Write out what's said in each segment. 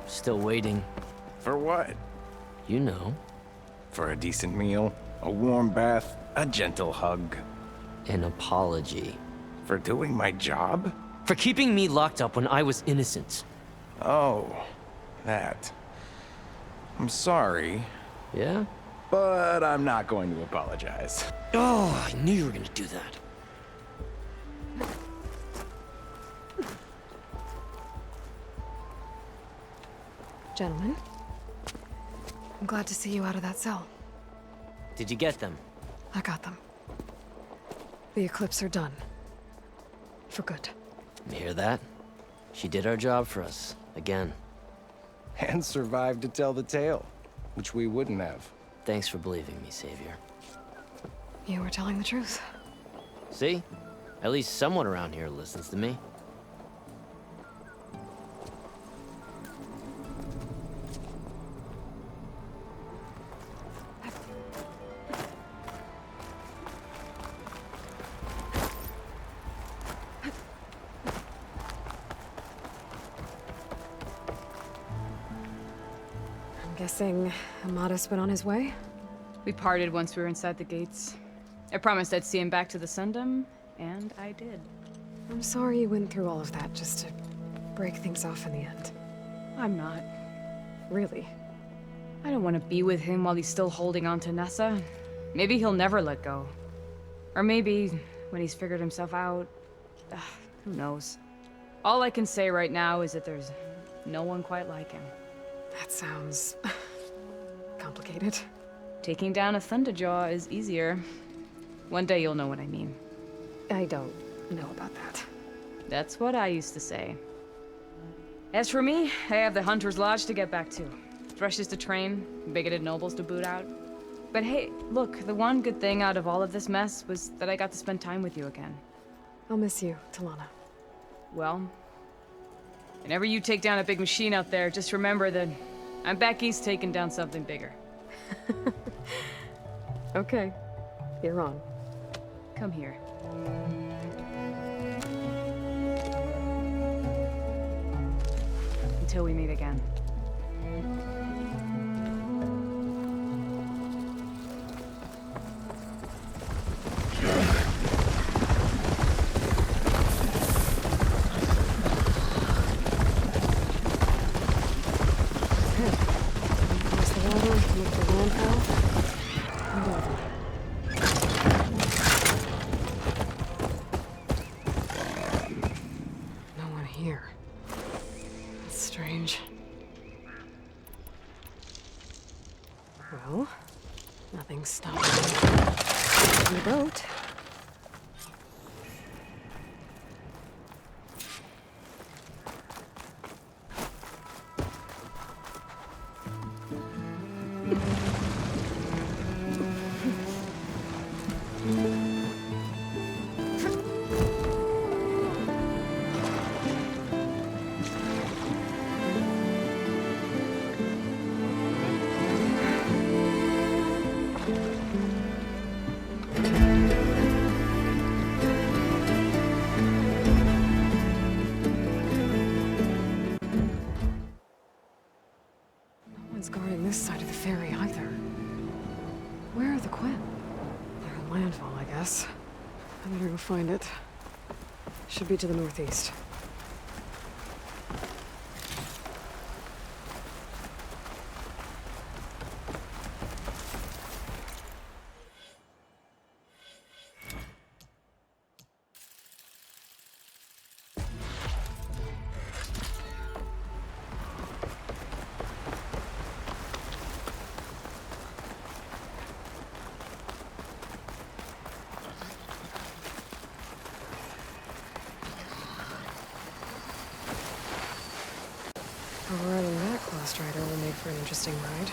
Still waiting. For what? You know. For a decent meal, a warm bath, a gentle hug. An apology. For doing my job? For keeping me locked up when I was innocent. Oh, that. I'm sorry, Yeah? but I'm not going to apologize. Oh, I knew you were gonna do that. Gentlemen, I'm glad to see you out of that cell. Did you get them? I got them. The Eclipse are done. For good. You hear that? She did our job for us. Again. And survived to tell the tale, which we wouldn't have. Thanks for believing me, Savior. You were telling the truth. See? At least someone around here listens to me. Guessing Amadeus went on his way? We parted once we were inside the gates. I promised I'd see him back to the Sundom, and I did. I'm sorry you went through all of that just to break things off in the end. I'm not. Really? I don't want to be with him while he's still holding on to Nessa. Maybe he'll never let go. Or maybe when he's figured himself out. Who knows? All I can say right now is that there's no one quite like him. That sounds... complicated. Taking down a Thunderjaw is easier. One day you'll know what I mean. I don't know about that. That's what I used to say. As for me, I have the Hunter's Lodge to get back to. Thrushes to train, bigoted nobles to boot out. But hey, look, the one good thing out of all of this mess was that I got to spend time with you again. I'll miss you, Talana. Well, whenever you take down a big machine out there, just remember that I'm back east taking down something bigger. Okay, you're on. Come here. Until we meet again. Well, nothing's stopping the boat. Guarding this side of the ferry either. Where are the Quinn? They're in landfall, I guess. I better go find it. Should be to the northeast. Overriding that Strider will make for an interesting ride.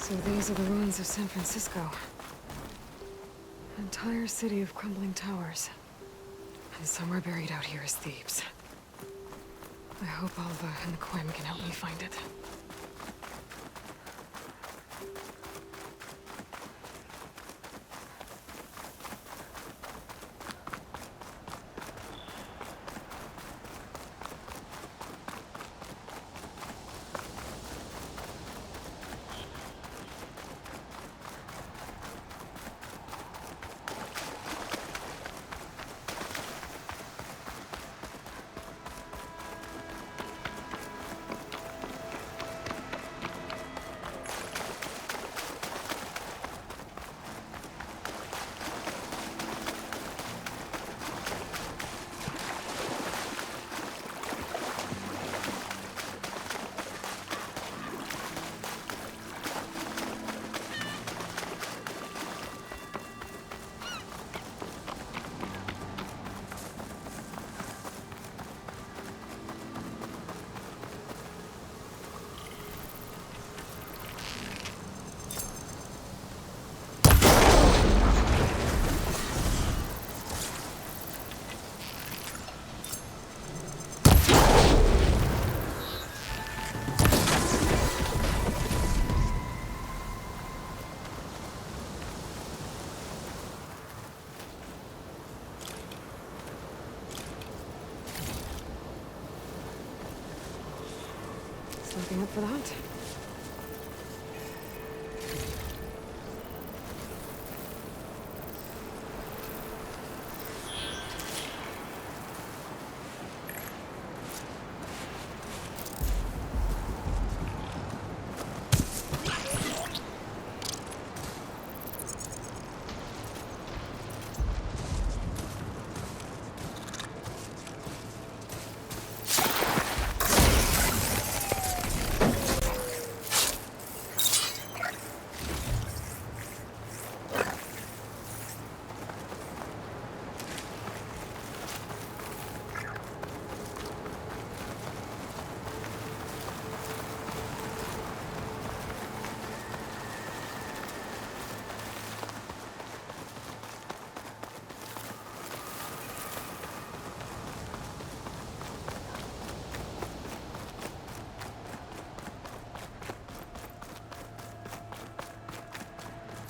So these are the ruins of San Francisco. An entire city of crumbling towers. And somewhere buried out here is Thebes. I hope Alva and the Quim can help me find it. Looking up for that.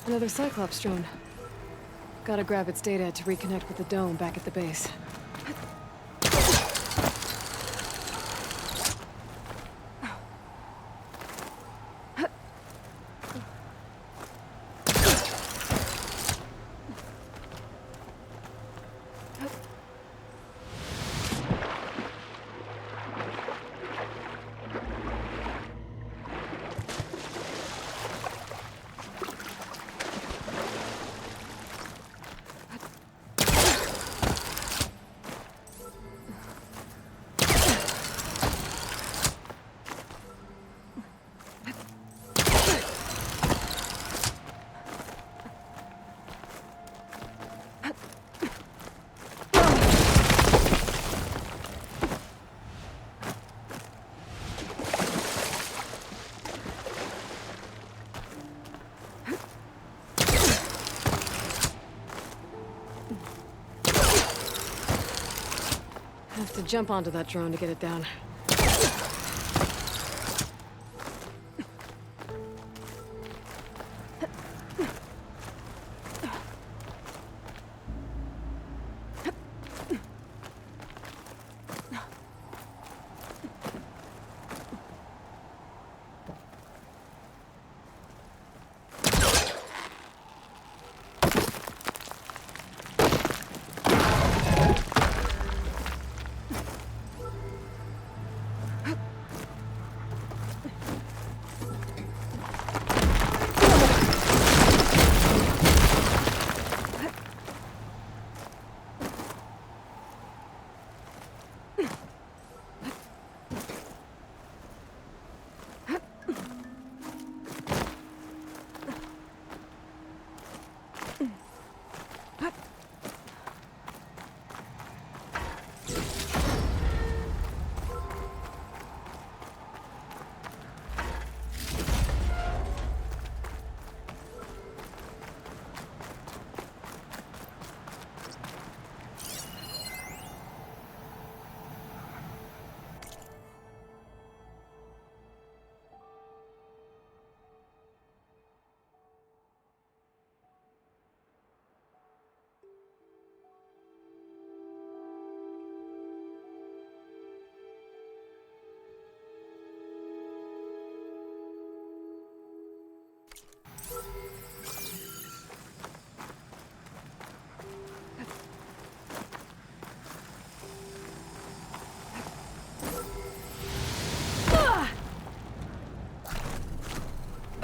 Another Cyclops drone. Gotta grab its data to reconnect with the dome back at the base. jump onto that drone to get it down.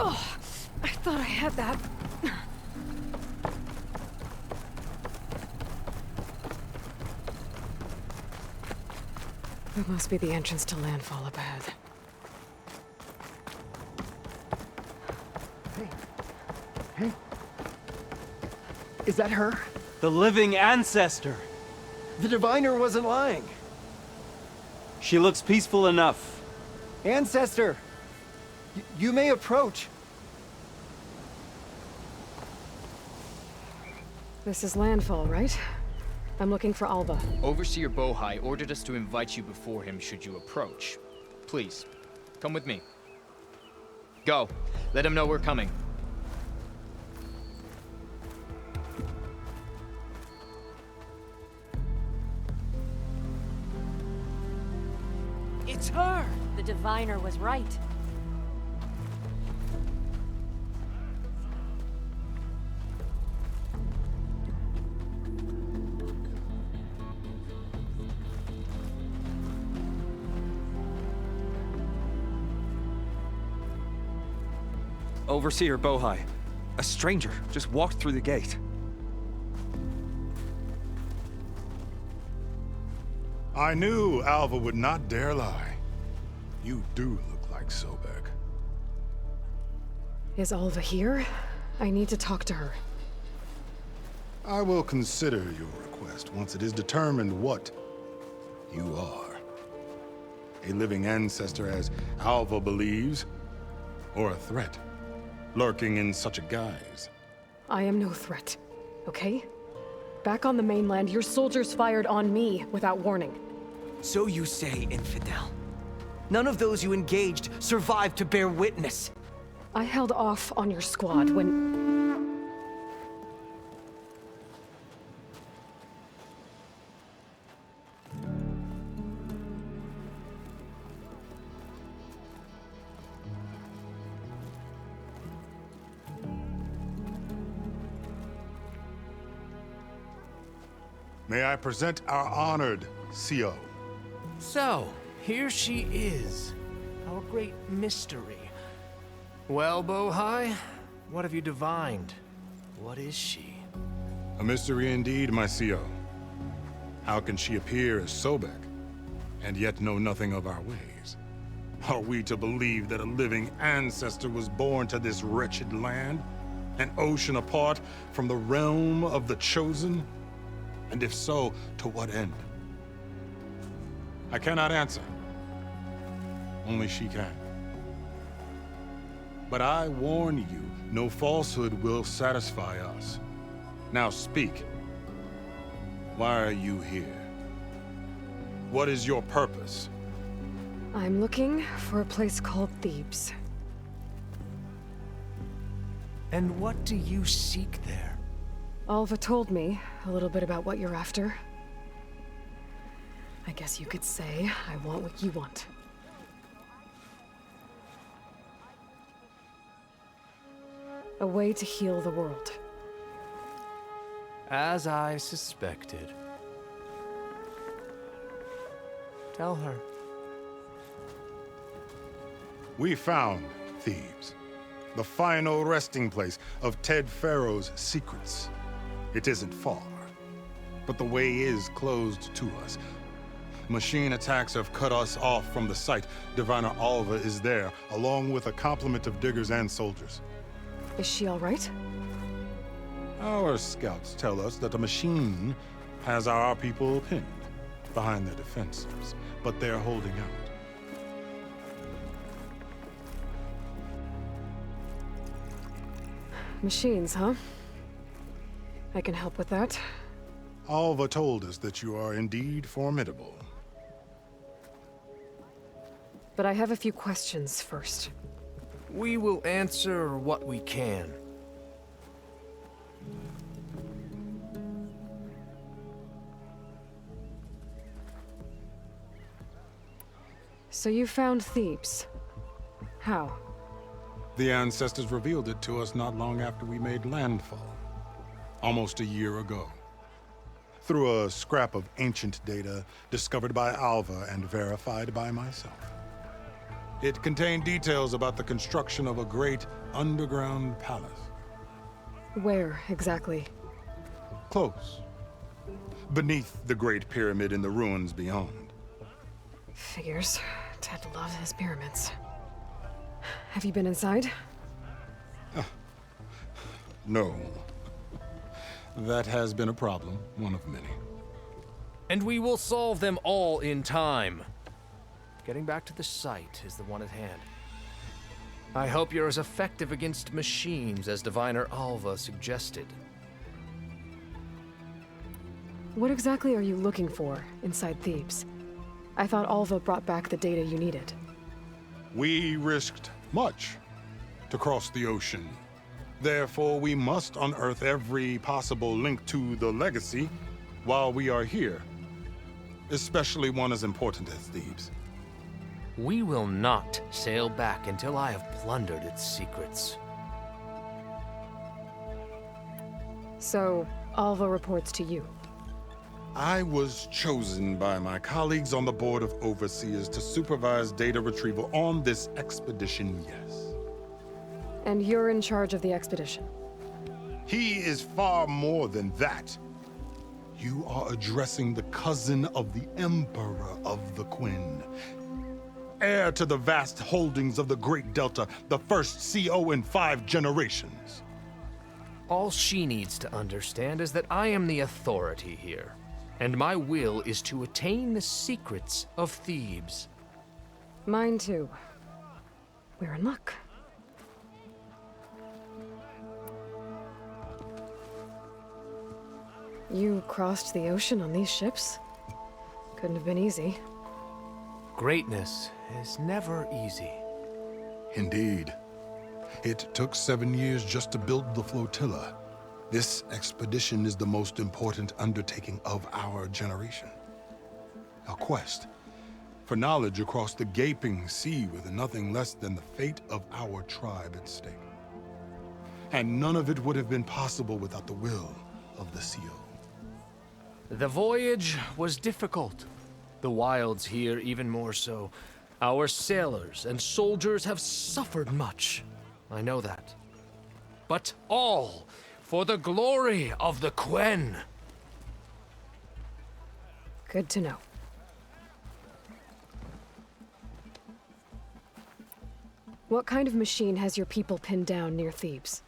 Oh, I thought I had that. That must be the entrance to landfall up ahead. Hey. Is that her? The living ancestor. The diviner wasn't lying. She looks peaceful enough. Ancestor! You may approach. This is landfall, right? I'm looking for Alva. Overseer Bohai ordered us to invite you before him should you approach. Please, come with me. Go. Let him know we're coming. It's her! The diviner was right. Overseer Bohai. A stranger just walked through the gate. I knew Alva would not dare lie. You do look like Sobek. Is Alva here? I need to talk to her. I will consider your request once it is determined what you are. A living ancestor, as Alva believes, or a threat, lurking in such a guise. I am no threat, okay? Back on the mainland, your soldiers fired on me without warning. So you say, infidel. None of those you engaged survived to bear witness. I held off on your squad when... May I present our honored CO. So, here she is, our great mystery. Well, Bohai, what have you divined? What is she? A mystery indeed, my CO. How can she appear as Sobek, and yet know nothing of our ways? Are we to believe that a living ancestor was born to this wretched land? An ocean apart from the realm of the Chosen? And if so, to what end? I cannot answer. Only she can. But I warn you, no falsehood will satisfy us. Now speak. Why are you here? What is your purpose? I'm looking for a place called Thebes. And what do you seek there? Alva told me a little bit about what you're after. I guess you could say I want what you want. A way to heal the world. As I suspected. Tell her. We found Thebes, the final resting place of Ted Pharaoh's secrets. It isn't far, but the way is closed to us. Machine attacks have cut us off from the site. Diviner Alva is there, along with a complement of diggers and soldiers. Is she all right? Our scouts tell us that a machine has our people pinned behind their defenses, but they're holding out. Machines, huh? I can help with that. Alva told us that you are indeed formidable. But I have a few questions first. We will answer what we can. So you found Thebes. How? The ancestors revealed it to us not long after we made landfall. Almost a year ago. Through a scrap of ancient data discovered by Alva and verified by myself. It contained details about the construction of a great underground palace. Where, exactly? Close. Beneath the Great Pyramid in the ruins beyond. Figures. Ted loves his pyramids. Have you been inside? No. That has been a problem, one of many. And we will solve them all in time. Getting back to the site is the one at hand. I hope you're as effective against machines as Diviner Alva suggested. What exactly are you looking for inside Thebes? I thought Alva brought back the data you needed. We risked much to cross the ocean. Therefore, we must unearth every possible link to the legacy while we are here. Especially one as important as Thebes. We will not sail back until I have plundered its secrets. So, Alva reports to you. I was chosen by my colleagues on the Board of Overseers to supervise data retrieval on this expedition, yes. And you're in charge of the expedition? He is far more than that. You are addressing the cousin of the Emperor of the Quinn. Heir to the vast holdings of the Great Delta, the first CO in 5 generations. All she needs to understand is that I am the authority here, and my will is to attain the secrets of Thebes. Mine too. We're in luck. You crossed the ocean on these ships? Couldn't have been easy. Greatness is never easy. Indeed. It took 7 years just to build the flotilla. This expedition is the most important undertaking of our generation. A quest for knowledge across the gaping sea with nothing less than the fate of our tribe at stake. And none of it would have been possible without the will of the CO. The voyage was difficult. The wilds here even more so. Our sailors and soldiers have suffered much. I know that. But all for the glory of the Quen. Good to know. What kind of machine has your people pinned down near Thebes?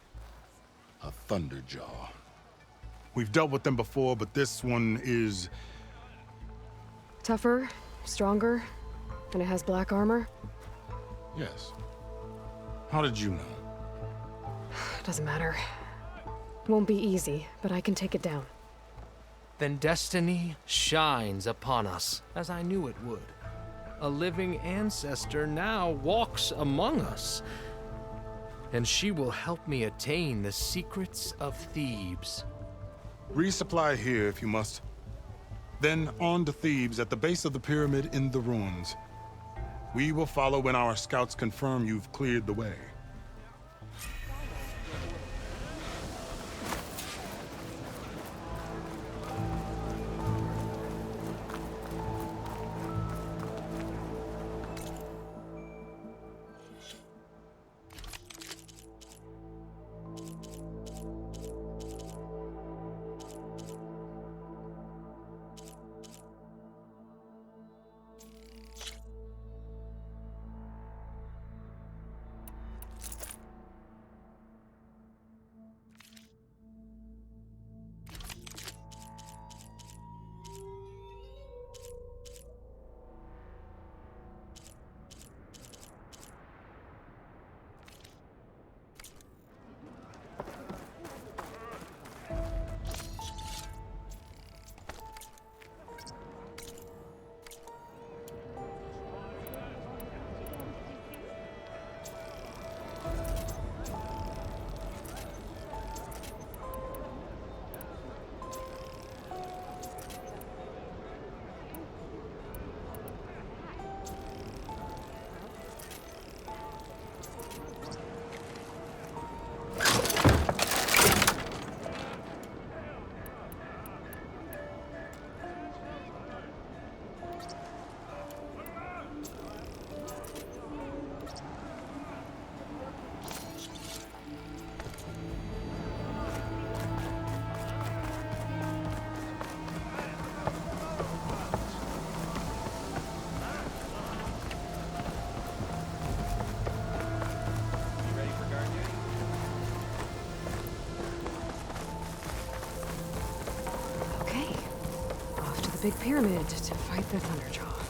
A Thunderjaw. We've dealt with them before, but this one is... Tougher, stronger, and it has black armor? Yes. How did you know? Doesn't matter. Won't be easy, but I can take it down. then destiny shines upon us, as I knew it would. A living ancestor now walks among us, and she will help me attain the secrets of Thebes. Resupply here if you must. Then on to Thebes at the base of the pyramid in the ruins. We will follow when our scouts confirm you've cleared the way. Big pyramid to fight the Thunderjaw.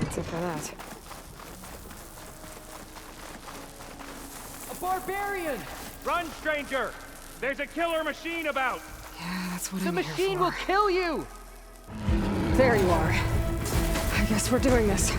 That's it for that. A barbarian! Run, stranger! There's a killer machine about! Yeah, that's what the I'm here machine for. will kill you! There you are. I guess we're doing this.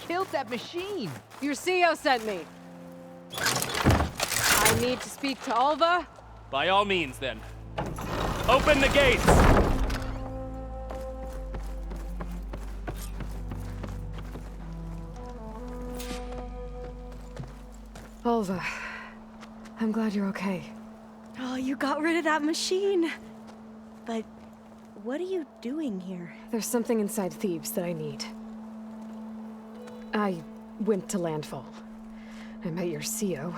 killed that machine? Your CO sent me. I need to speak to Alva. By all means, then. Open the gates! Alva, I'm glad you're okay. Oh, you got rid of that machine. But what are you doing here? There's something inside Thebes that I need. I went to Landfall. I met your CO.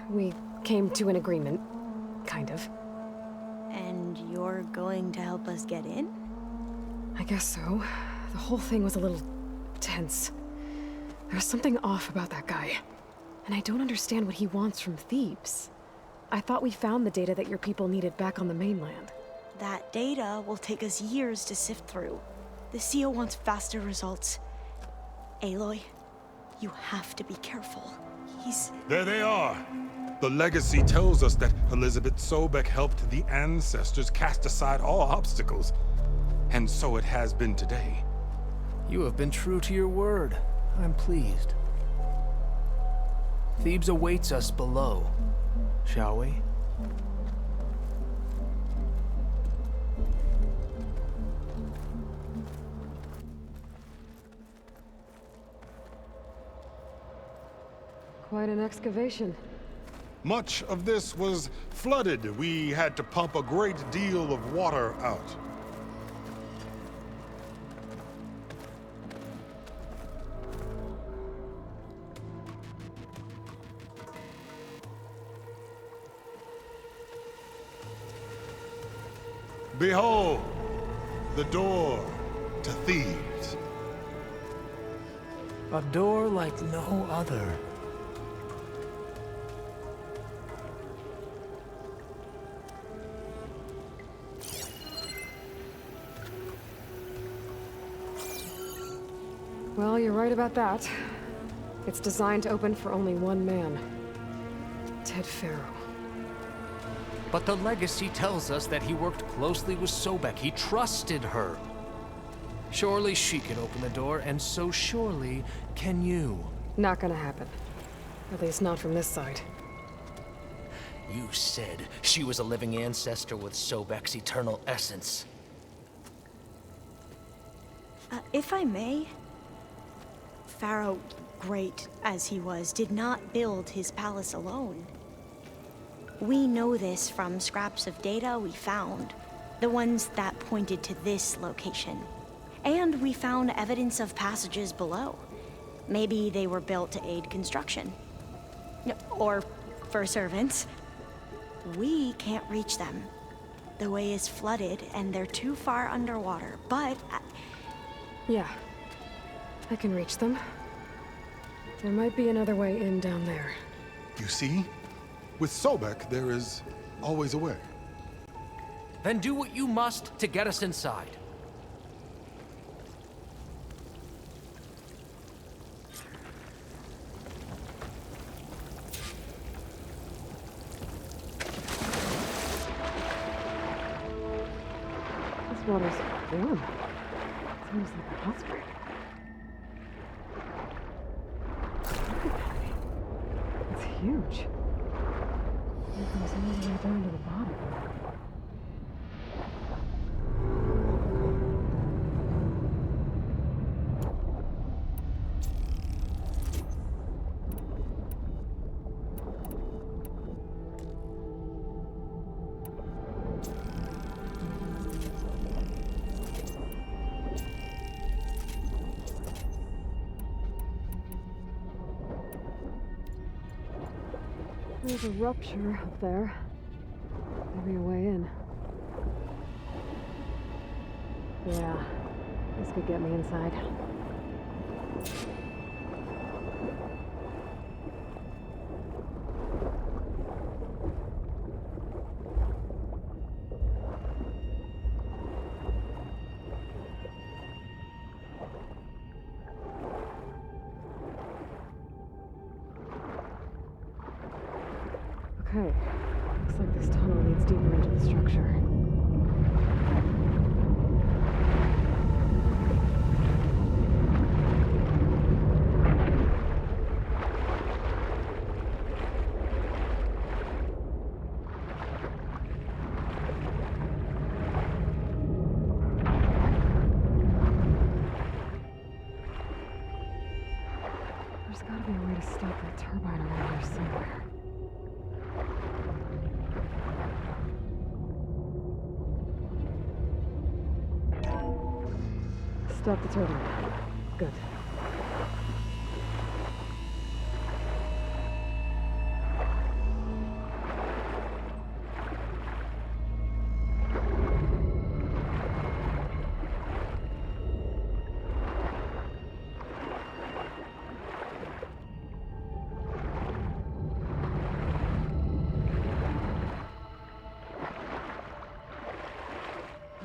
We came to an agreement, kind of. And you're going to help us get in? I guess so. The whole thing was a little tense. There's something off about that guy. And I don't understand what he wants from Thebes. I thought we found the data that your people needed back on the mainland. That data will take us years to sift through. The CO wants faster results. Aloy, you have to be careful. There they are! The legacy tells us that Elizabeth Sobek helped the ancestors cast aside all obstacles. And so it has been today. You have been true to your word. I'm pleased. Thebes awaits us below, shall we? Quite an excavation. Much of this was flooded. We had to pump a great deal of water out. Behold, the door to Thebes. A door like no other. Well, you're right about that. It's designed to open for only one man. Ted Faro. But the legacy tells us that he worked closely with Sobek. He trusted her. Surely she can open the door, and so surely can you. Not gonna happen. At least not from this side. You said she was a living ancestor with Sobek's eternal essence. If I may, Pharaoh, great as he was, did not build his palace alone. We know this from scraps of data we found, the ones that pointed to this location. And we found evidence of passages below. Maybe they were built to aid construction. Or for servants. We can't reach them. The way is flooded and they're too far underwater, but... Yeah, I can reach them. There might be another way in down there. You see? With Sobek, there is always a way. Then do what you must to get us inside. This water's warm. It's almost like a hot spring. Look at that. It's huge. It goes all the way down to the bottom. There's a rupture up there. Maybe a way in. Yeah, this could get me inside. Okay, looks like this tunnel leads deeper into the structure. somewhere. Stop the turtle. Good.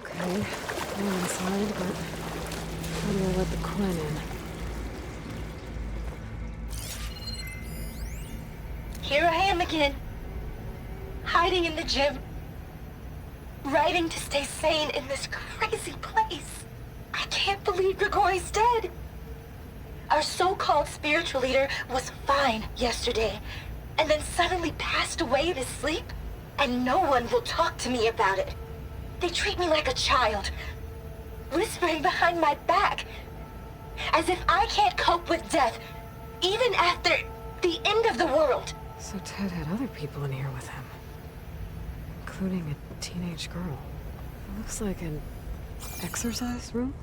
Okay, I'm inside, but how do I let the Quinn in? Here I am again. Hiding in the gym. Writing to stay sane in this crazy place. I can't believe Grigori's dead. Our so-called spiritual leader was fine yesterday, and then suddenly passed away in his sleep, and no one will talk to me about it. They treat me like a child, whispering behind my back, as if I can't cope with death, even after the end of the world. So Ted had other people in here with him, including a teenage girl. It looks like an exercise room?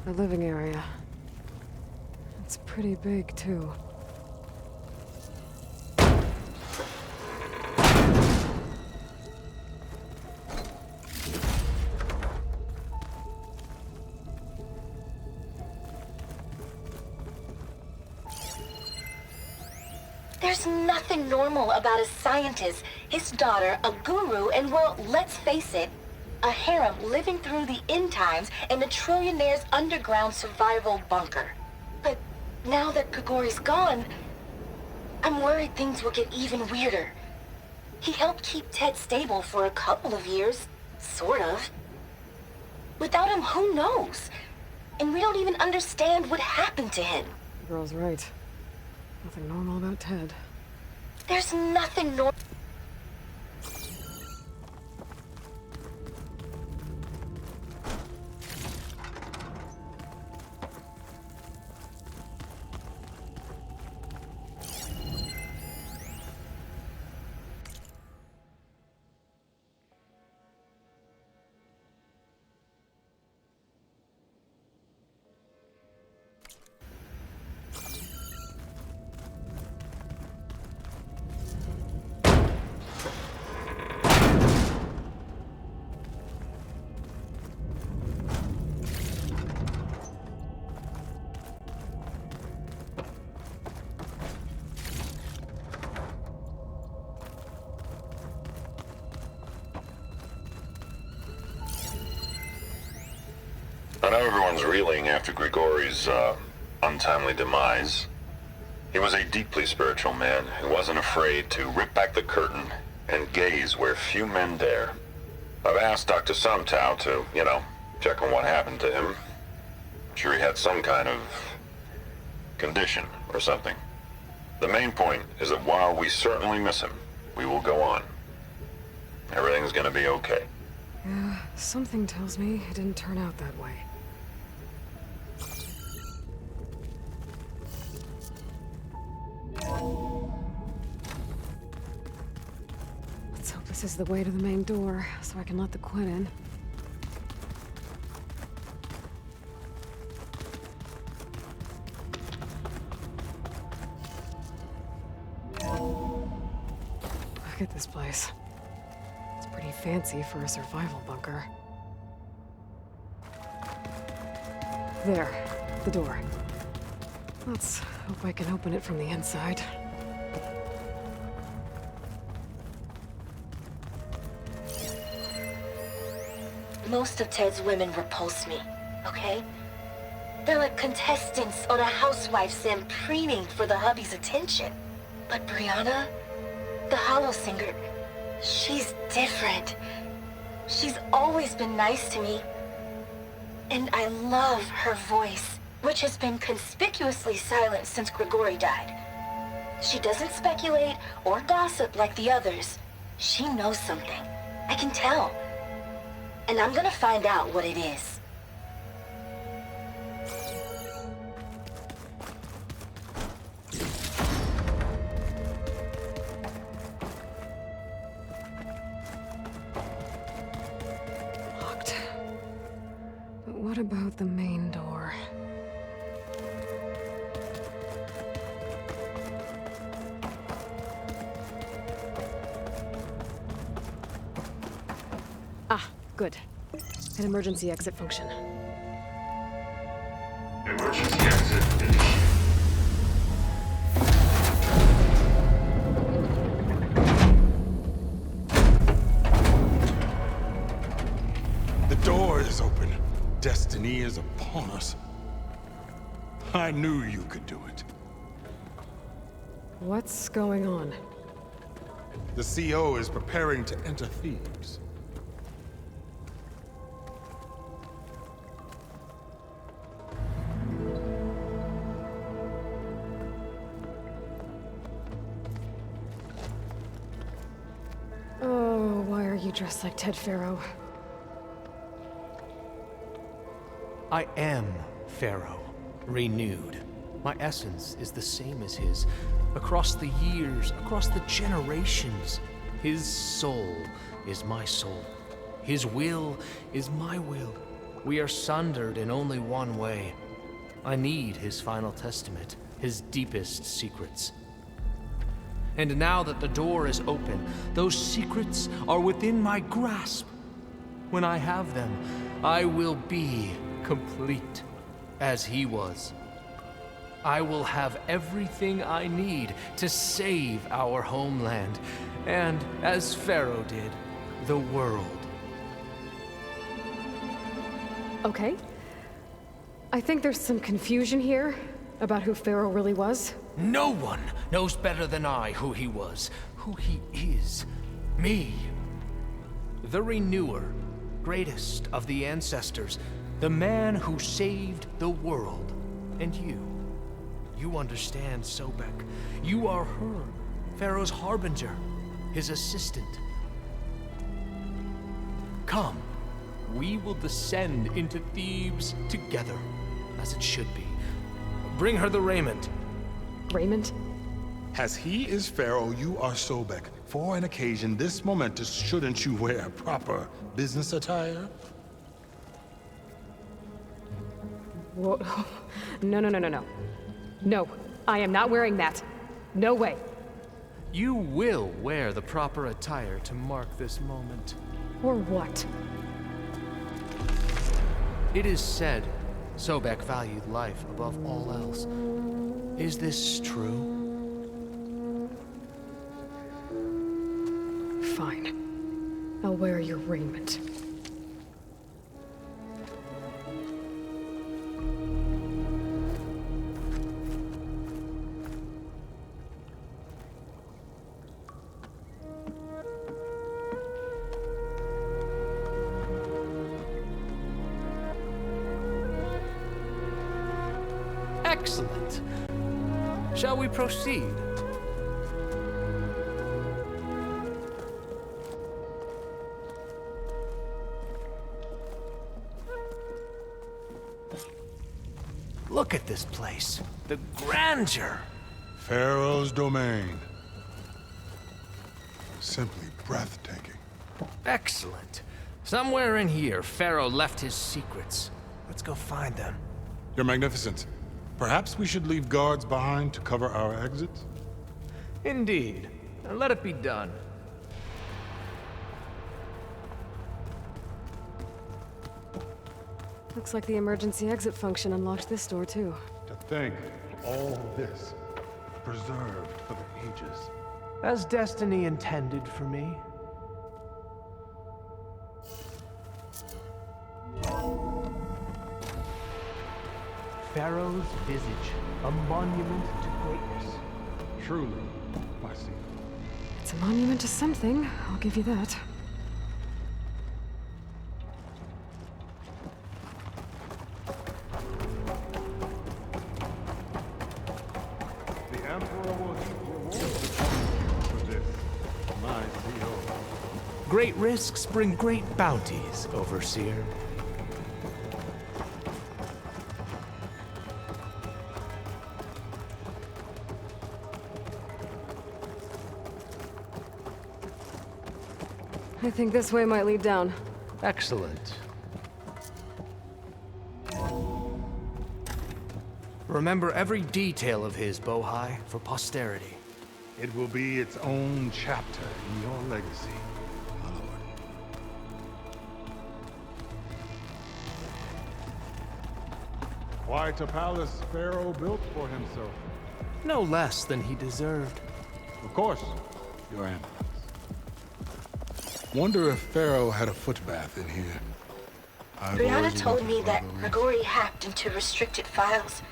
The living area. It's pretty big, too. There's nothing normal about a scientist, his daughter, a guru, and well, let's face it, a harem living through the end times in a trillionaire's underground survival bunker. But now that Grigori's gone, I'm worried things will get even weirder. He helped keep Ted stable for a couple of years, sort of. Without him, who knows? And we don't even understand what happened to him. The girl's right. Nothing normal about Ted. There's nothing normal. I know everyone's reeling after Grigori's untimely demise. He was a deeply spiritual man who wasn't afraid to rip back the curtain and gaze where few men dare. I've asked Dr. Sumtow to, check on what happened to him. I'm sure he had some kind of condition or something. The main point is that while we certainly miss him, we will go on. Everything's gonna be okay. Yeah, something tells me it didn't turn out that way. Let's hope this is the way to the main door, so I can let the Quinn in. Look at this place. It's pretty fancy for a survival bunker. There, the door. Let's hope I can open it from the inside. most of Ted's women repulse me, okay? They're like contestants on a housewife sim preening for the hubby's attention. But Brianna, the hollow singer, she's different. She's always been nice to me. And I love her voice, which has been conspicuously silent since Grigori died. She doesn't speculate or gossip like the others. She knows something. I can tell. And I'm gonna find out what it is. Locked. But what about the main door? Ah, good. An emergency exit function. Emergency exit initiated. The door is open. Destiny is upon us. I knew you could do it. What's going on? The CO is preparing to enter Thebes. Oh, why are you dressed like Ted Faro? I am Pharaoh, renewed. My essence is the same as his. Across the years, across the generations, his soul is my soul. His will is my will. We are sundered in only one way. I need his final testament, his deepest secrets. And now that the door is open, those secrets are within my grasp. When I have them, I will be complete, as he was. I will have everything I need to save our homeland, and, as Pharaoh did, the world. Okay. I think there's some confusion here about who Pharaoh really was. No one knows better than I who he was, who he is. Me. The Renewer, greatest of the ancestors, the man who saved the world. And you. You understand Sobek. You are her, Pharaoh's harbinger, his assistant. Come, we will descend into Thebes together, as it should be. Bring her the raiment. Raiment? As he is Pharaoh, you are Sobek. For an occasion this momentous, shouldn't you wear proper business attire? Whoa. No, no, no, no, no. No, I am not wearing that. No way. You will wear the proper attire to mark this moment. Or what? It is said Sobek valued life above all else. Is this true? Fine. I'll wear your raiment. Excellent. Shall we proceed? Look at this place. The grandeur. Pharaoh's domain. Simply breathtaking. Excellent. Somewhere in here, Pharaoh left his secrets. Let's go find them. Your Magnificence, perhaps we should leave guards behind to cover our exits? Indeed. Now let it be done. Looks like the emergency exit function unlocked this door, too. To think of all this preserved for the ages. As destiny intended for me. Pharaoh's visage, a monument to greatness. Truly, Marcia. It's a monument to something, I'll give you that. The Emperor will reward for this, my CO. Great risks bring great bounties, Overseer. I think this way might lead down. Excellent. Remember every detail of his, Bohai, for posterity. It will be its own chapter in your legacy, my lord. Quite a palace Pharaoh built for himself. No less than he deserved. Of course, your Eminence. Wonder if Pharaoh had a footbath in here. Brianna told me that Grigori hacked into restricted files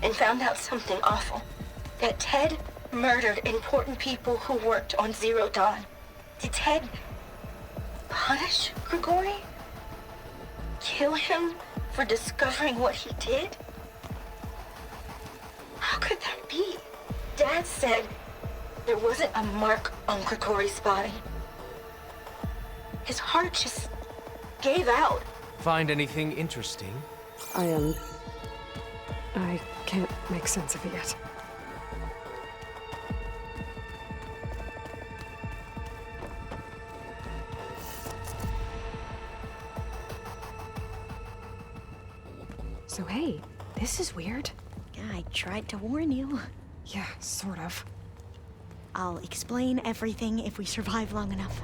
and found out something awful. That Ted murdered important people who worked on Zero Dawn. Did Ted punish Grigori? Kill him for discovering what he did? How could that be? Dad said there wasn't a mark on Grigori's body. His heart just gave out. Find anything interesting? I can't make sense of it yet. So hey, this is weird. I tried to warn you. Yeah, sort of. I'll explain everything if we survive long enough.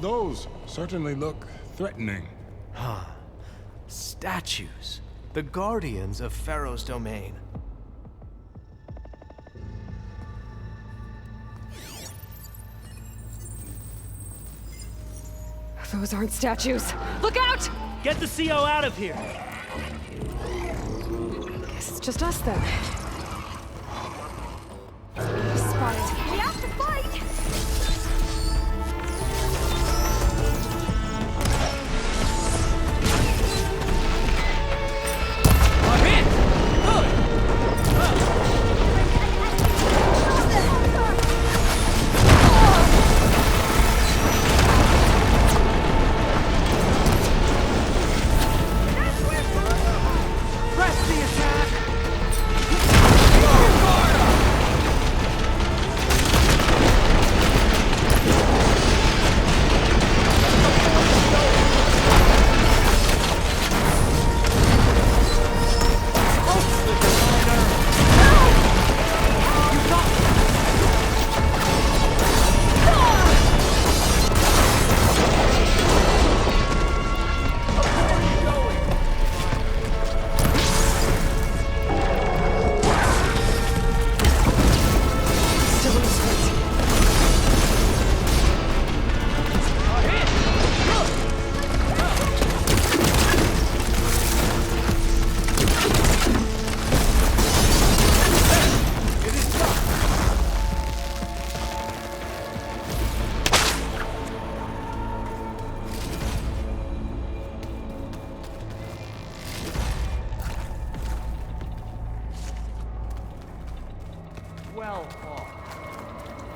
Those certainly look threatening. Huh. Statues. The guardians of Pharaoh's domain. Those aren't statues. Look out! Get the CO out of here! Guess it's just us then. Spotted. We have to fight!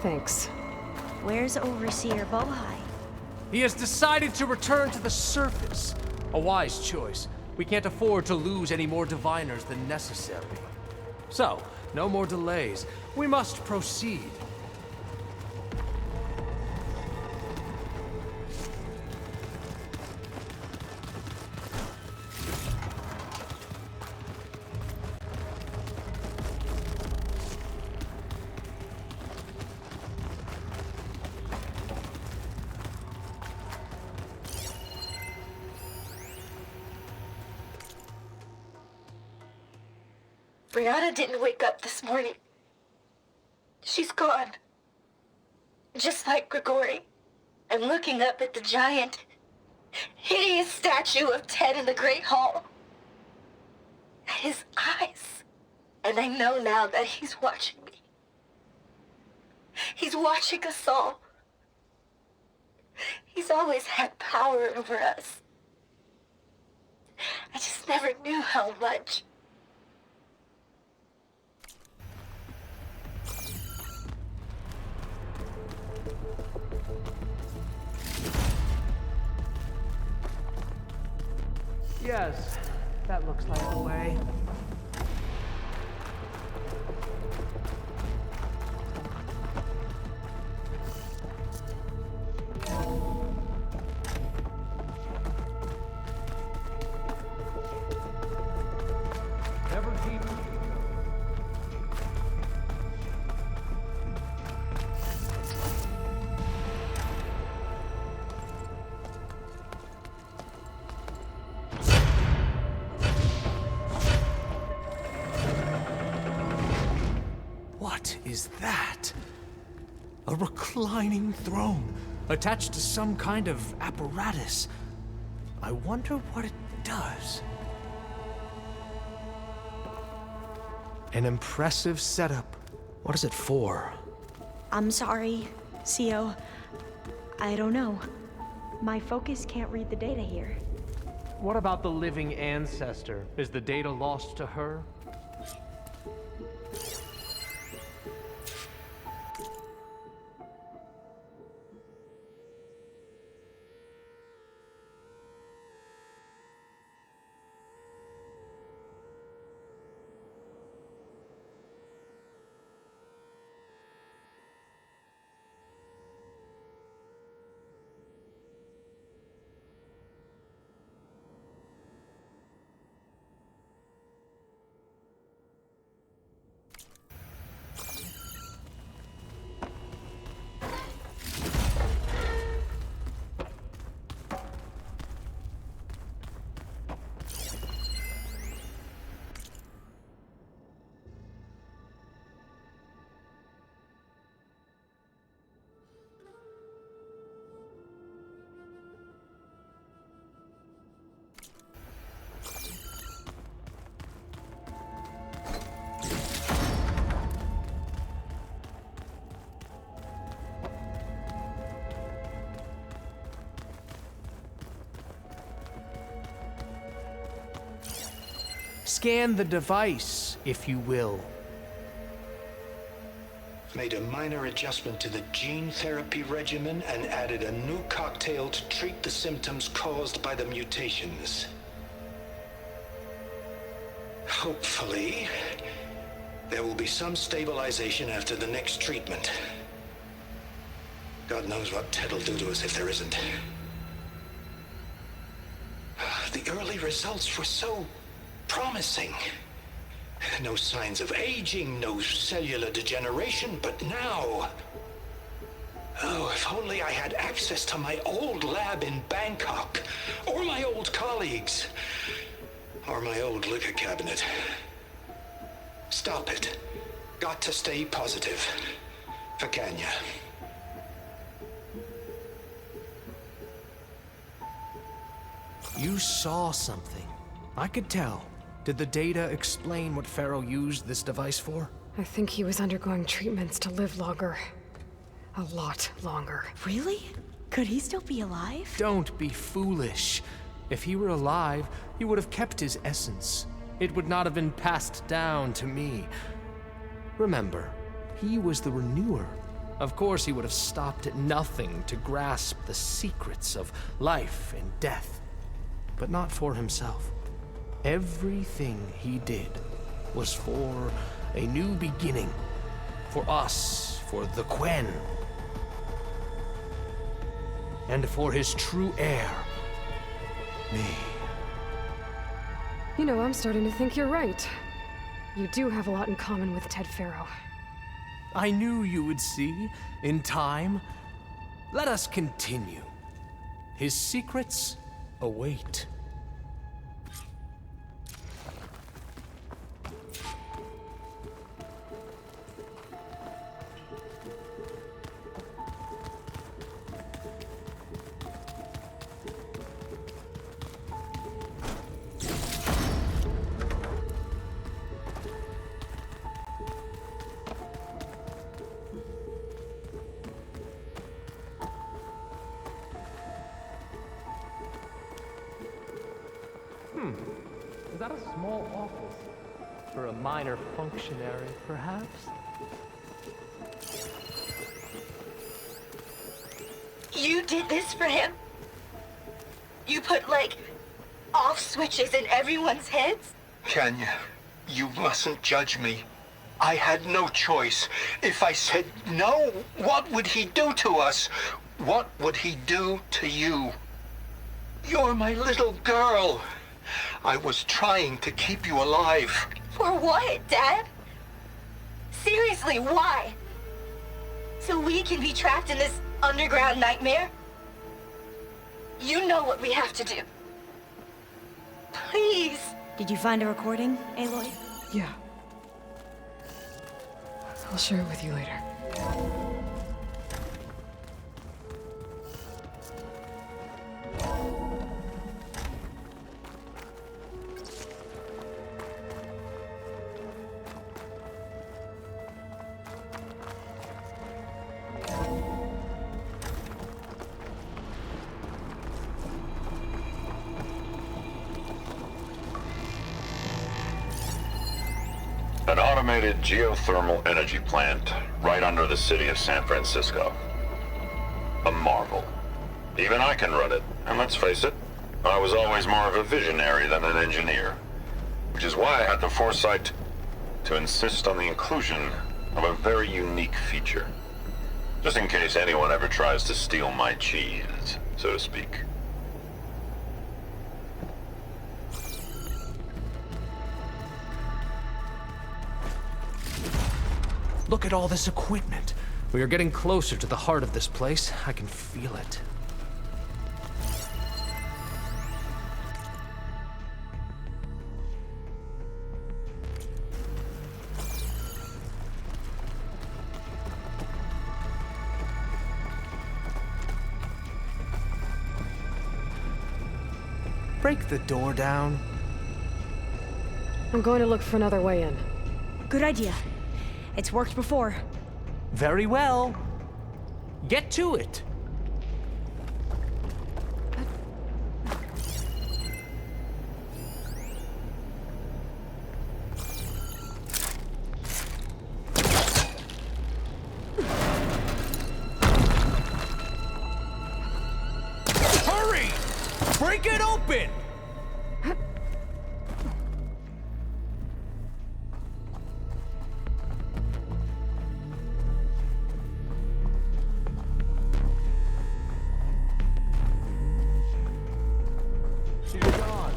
Thanks. Where's Overseer Bohai? He has decided to return to the surface. A wise choice. We can't afford to lose any more diviners than necessary. So, no more delays. We must proceed. Brianna didn't wake up this morning. She's gone. Just like Grigori. I'm looking up at the giant, hideous statue of Ted in the Great Hall. His eyes. And I know now that he's watching me. He's watching us all. He's always had power over us. I just never knew how much. Yes, that looks like the way. Never deep. What is that? A reclining throne, attached to some kind of apparatus. I wonder what it does. An impressive setup. What is it for? I'm sorry, CO. I don't know. My focus can't read the data here. What about the living ancestor? Is the data lost to her? Scan the device, if you will. Made a minor adjustment to the gene therapy regimen and added a new cocktail to treat the symptoms caused by the mutations. Hopefully, there will be some stabilization after the next treatment. God knows what Ted will do to us if there isn't. The early results were so promising. No signs of aging, no cellular degeneration, but now... Oh, if only I had access to my old lab in Bangkok, or my old colleagues, or my old liquor cabinet. Stop it. Got to stay positive. For Kenya. You saw something. I could tell. Did the data explain what Pharaoh used this device for? I think he was undergoing treatments to live longer. A lot longer. Really? Could he still be alive? Don't be foolish. If he were alive, he would have kept his essence. It would not have been passed down to me. Remember, he was the renewer. Of course, he would have stopped at nothing to grasp the secrets of life and death. But not for himself. Everything he did was for a new beginning. For us, for the Quen. And for his true heir, me. You know, I'm starting to think you're right. You do have a lot in common with Ted Pharaoh. I knew you would see, in time. Let us continue. His secrets await. Is that a small office? For a minor functionary, perhaps? You did this for him? You put, like, off switches in everyone's heads? Kenya, you mustn't judge me. I had no choice. If I said no, what would he do to us? What would he do to you? You're my little girl. I was trying to keep you alive. For what, Dad? Seriously, why? So we can be trapped in this underground nightmare? You know what we have to do. Please. Did you find a recording, Aloy? Yeah. I'll share it with you later. An automated geothermal energy plant right under the city of San Francisco. A marvel. Even I can run it, and let's face it, I was always more of a visionary than an engineer, which is why I had the foresight to insist on the inclusion of a very unique feature, just in case anyone ever tries to steal my cheese, so to speak. Look at all this equipment. We are getting closer to the heart of this place. I can feel it. Break the door down. I'm going to look for another way in. Good idea. It's worked before. Very well. Get to it. Hurry! Break it open! She's gone.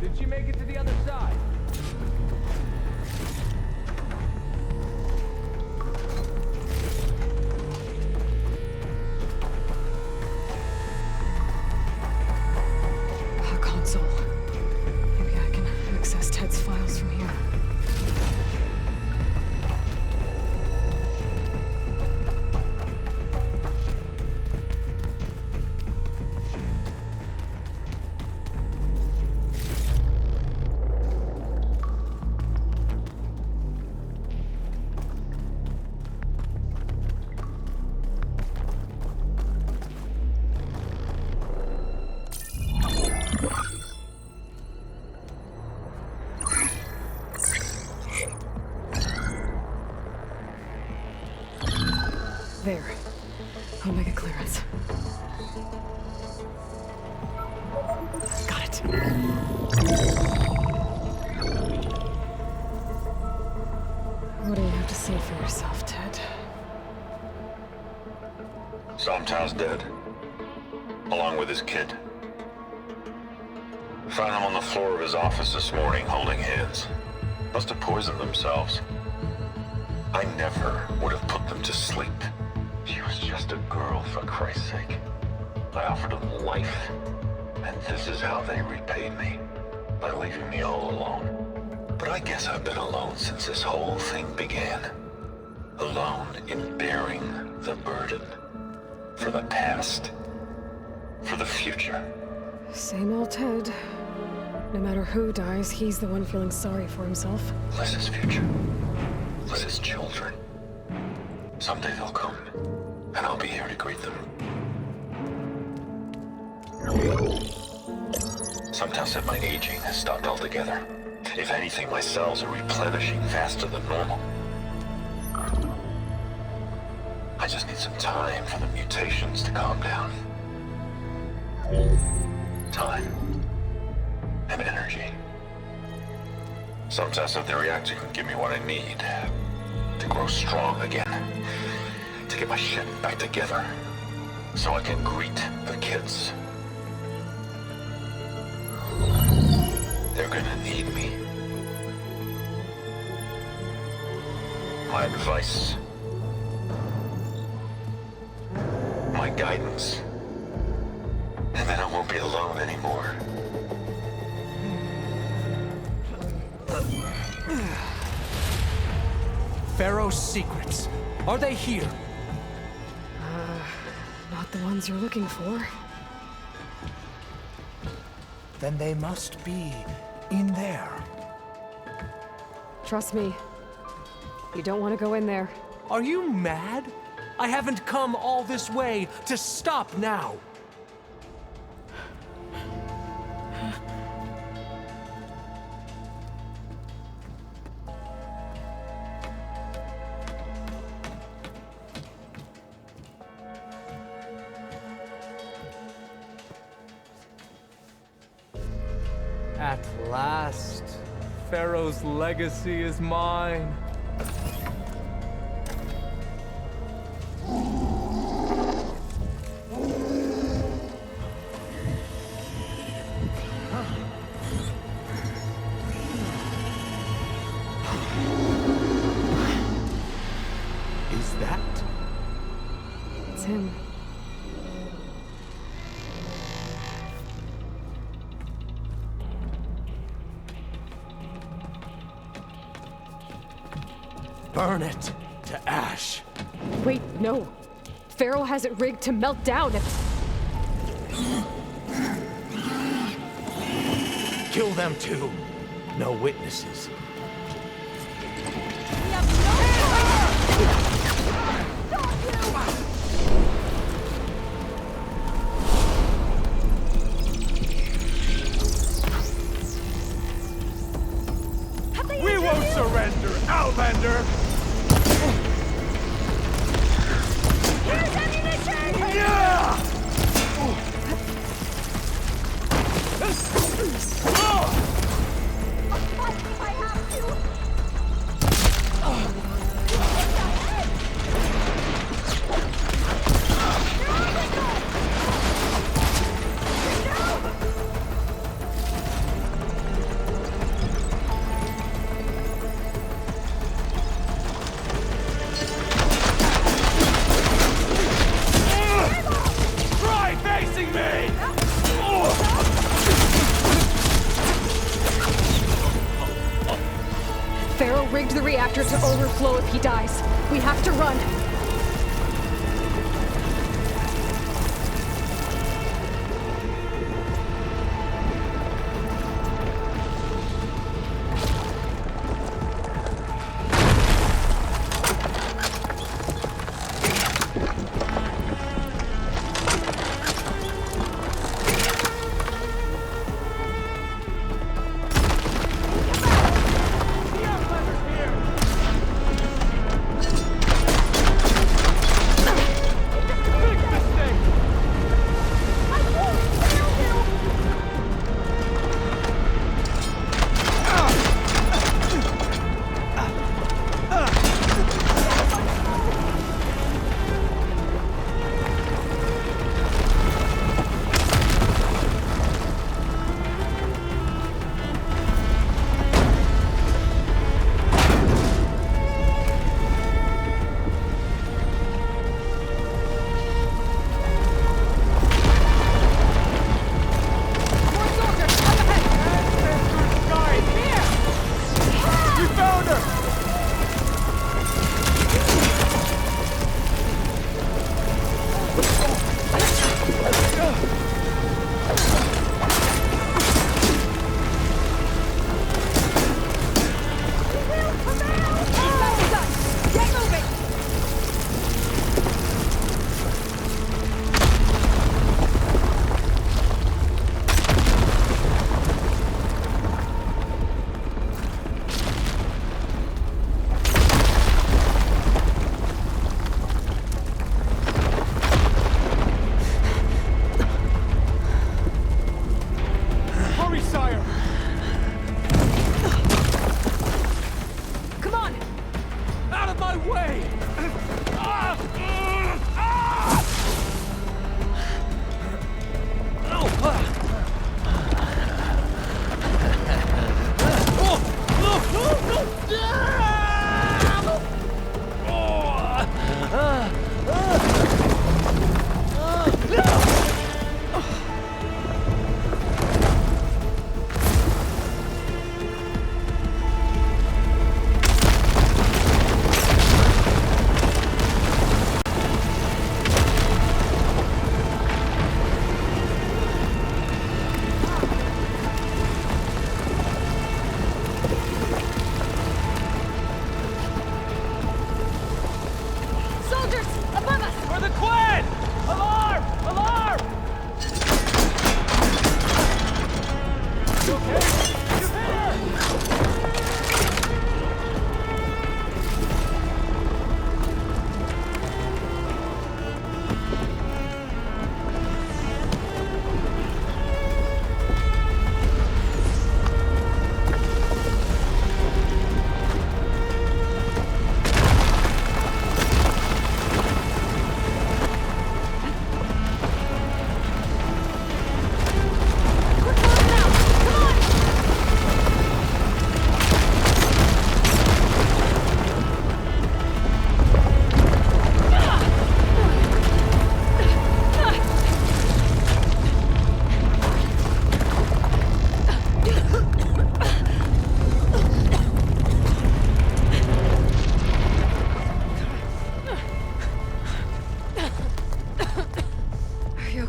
Did she make it to the other side? A console. Maybe I can access Ted's files from here. There. Omega clearance. Got it. What do you have to say for yourself, Ted? Somtown's dead, along with his kid. Found him on the floor of his office this morning, holding hands. Must have poisoned themselves. I never would have put them to sleep. She was just a girl, for Christ's sake. I offered them life, and this is how they repaid me, by leaving me all alone. But I guess I've been alone since this whole thing began. Alone in bearing the burden. For the past. For the future. Same old Ted. No matter who dies, he's the one feeling sorry for himself. Liz's future. Liz's children. Someday they'll come, and I'll be here to greet them. Sometimes said my aging has stopped altogether. If anything, my cells are replenishing faster than normal. I just need some time for the mutations to calm down. Time. And energy. Some tests of the reactor can give me what I need to grow strong again. To get my shit back together. So I can greet the kids. They're gonna need me. My advice. My guidance. And then I won't be alone anymore. Pharaoh's secrets. Are they here? Not the ones you're looking for. Then they must be in there. Trust me. You don't want to go in there. Are you mad? I haven't come all this way to stop now. At last, Pharaoh's legacy is mine. Is that? It's him. Burn it to ash. Wait, no. Pharaoh has it rigged to melt down if... Kill them too. No witnesses. We won't surrender, Outlander! Here's ammunition! Yeah! I'll fight if I have to! Try facing me! Pharaoh rigged the reactor to overflow if he dies. We have to run.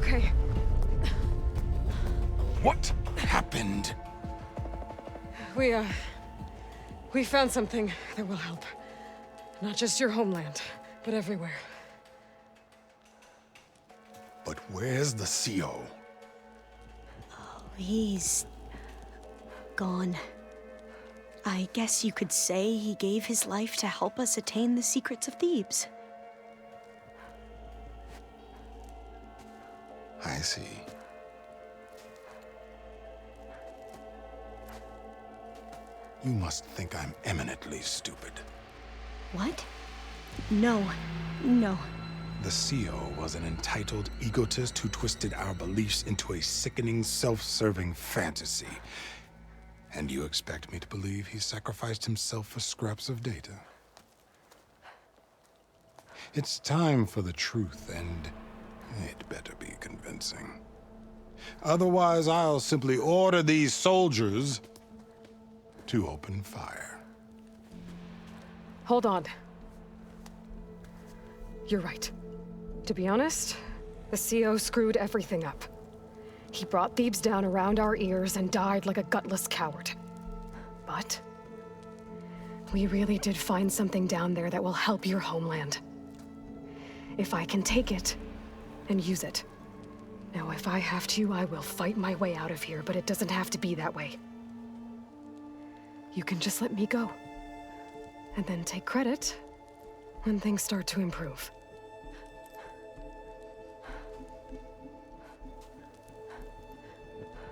okay. What happened? We found something that will help. Not just your homeland, but everywhere. But where's the CO? He's gone. I guess you could say he gave his life to help us attain the secrets of Thebes. I see. You must think I'm eminently stupid. What? No. No. The CO was an entitled egotist who twisted our beliefs into a sickening, self-serving fantasy. And you expect me to believe he sacrificed himself for scraps of data? It's time for the truth, and it better be convincing. Otherwise, I'll simply order these soldiers to open fire. Hold on. You're right. To be honest, the CO screwed everything up. He brought Thebes down around our ears and died like a gutless coward. But we really did find something down there that will help your homeland. If I can take it and use it. Now, if I have to, I will fight my way out of here, but it doesn't have to be that way. You can just let me go. And then take credit when things start to improve.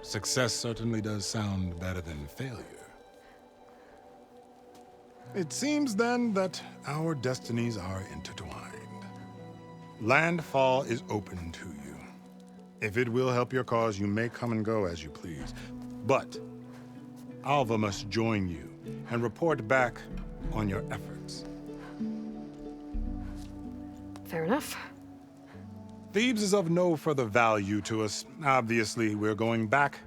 Success certainly does sound better than failure. It seems then that our destinies are intertwined. Landfall is open to you. If it will help your cause, you may come and go as you please. But Alva must join you and report back on your efforts. Fair enough. Thebes is of no further value to us. Obviously, we're going back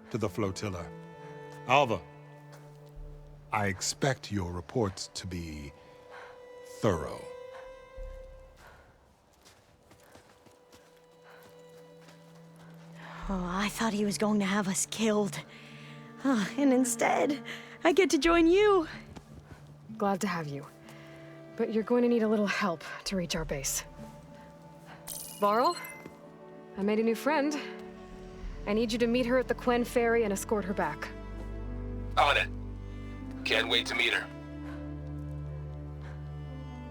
to the flotilla. Alva, I expect your reports to be thorough. Oh, I thought he was going to have us killed. Oh, and instead, I get to join you. Glad to have you. But you're going to need a little help to reach our base. Varl, I made a new friend. I need you to meet her at the Quen Ferry and escort her back. On it. Can't wait to meet her.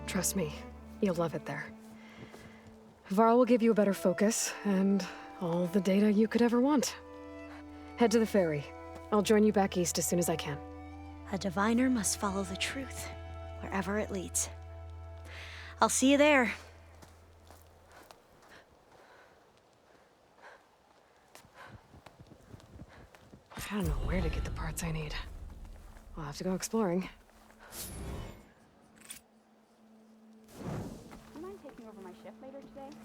Trust me, you'll love it there. Varl will give you a better focus and all the data you could ever want. Head to the ferry. I'll join you back east as soon as I can. A diviner must follow the truth, wherever it leads. I'll see you there. I don't know where to get the parts I need. I'll have to go exploring. Do you mind taking over my shift later today?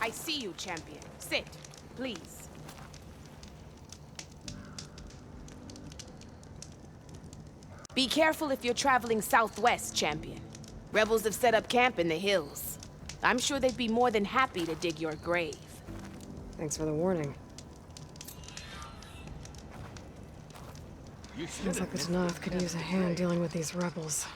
I see you, champion. Sit, please. Be careful if you're traveling southwest, champion. Rebels have set up camp in the hills. I'm sure they'd be more than happy to dig your grave. Thanks for the warning. Seems like the Tanath could use a hand dealing with these rebels.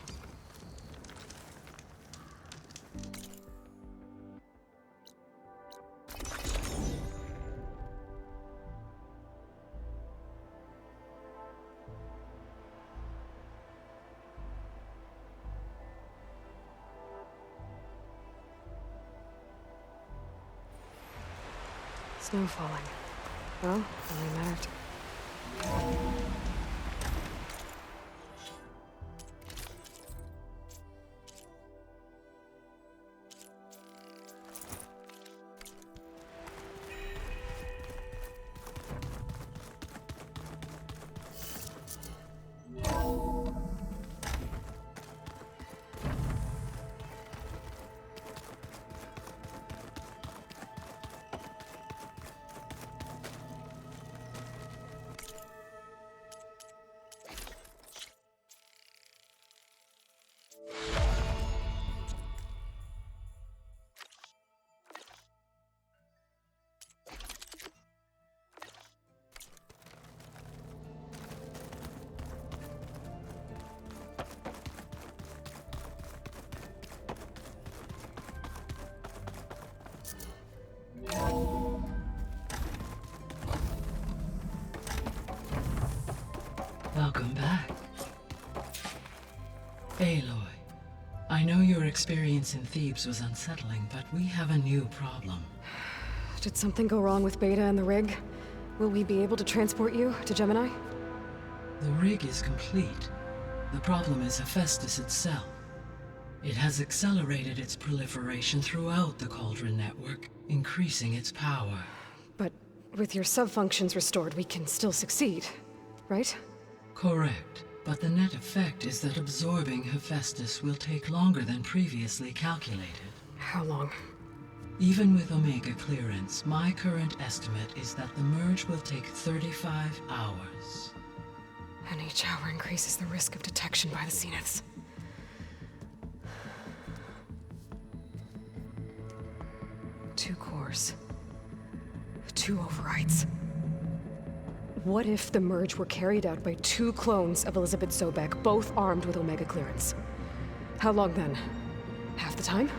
Snow falling. Well, only mattered. Aloy, I know your experience in Thebes was unsettling, but we have a new problem. Did something go wrong with Beta and the rig? Will we be able to transport you to Gemini? The rig is complete. The problem is Hephaestus itself. It has accelerated its proliferation throughout the Cauldron network, increasing its power. But with your sub-functions restored, we can still succeed, right? Correct. But the net effect is that absorbing Hephaestus will take longer than previously calculated. How long? Even with Omega clearance, my current estimate is that the merge will take 35 hours. And each hour increases the risk of detection by the Zeniths. Two cores. 2 overrides. What if the merge were carried out by 2 clones of Elizabeth Sobek, both armed with Omega clearance? How long then? Half the time?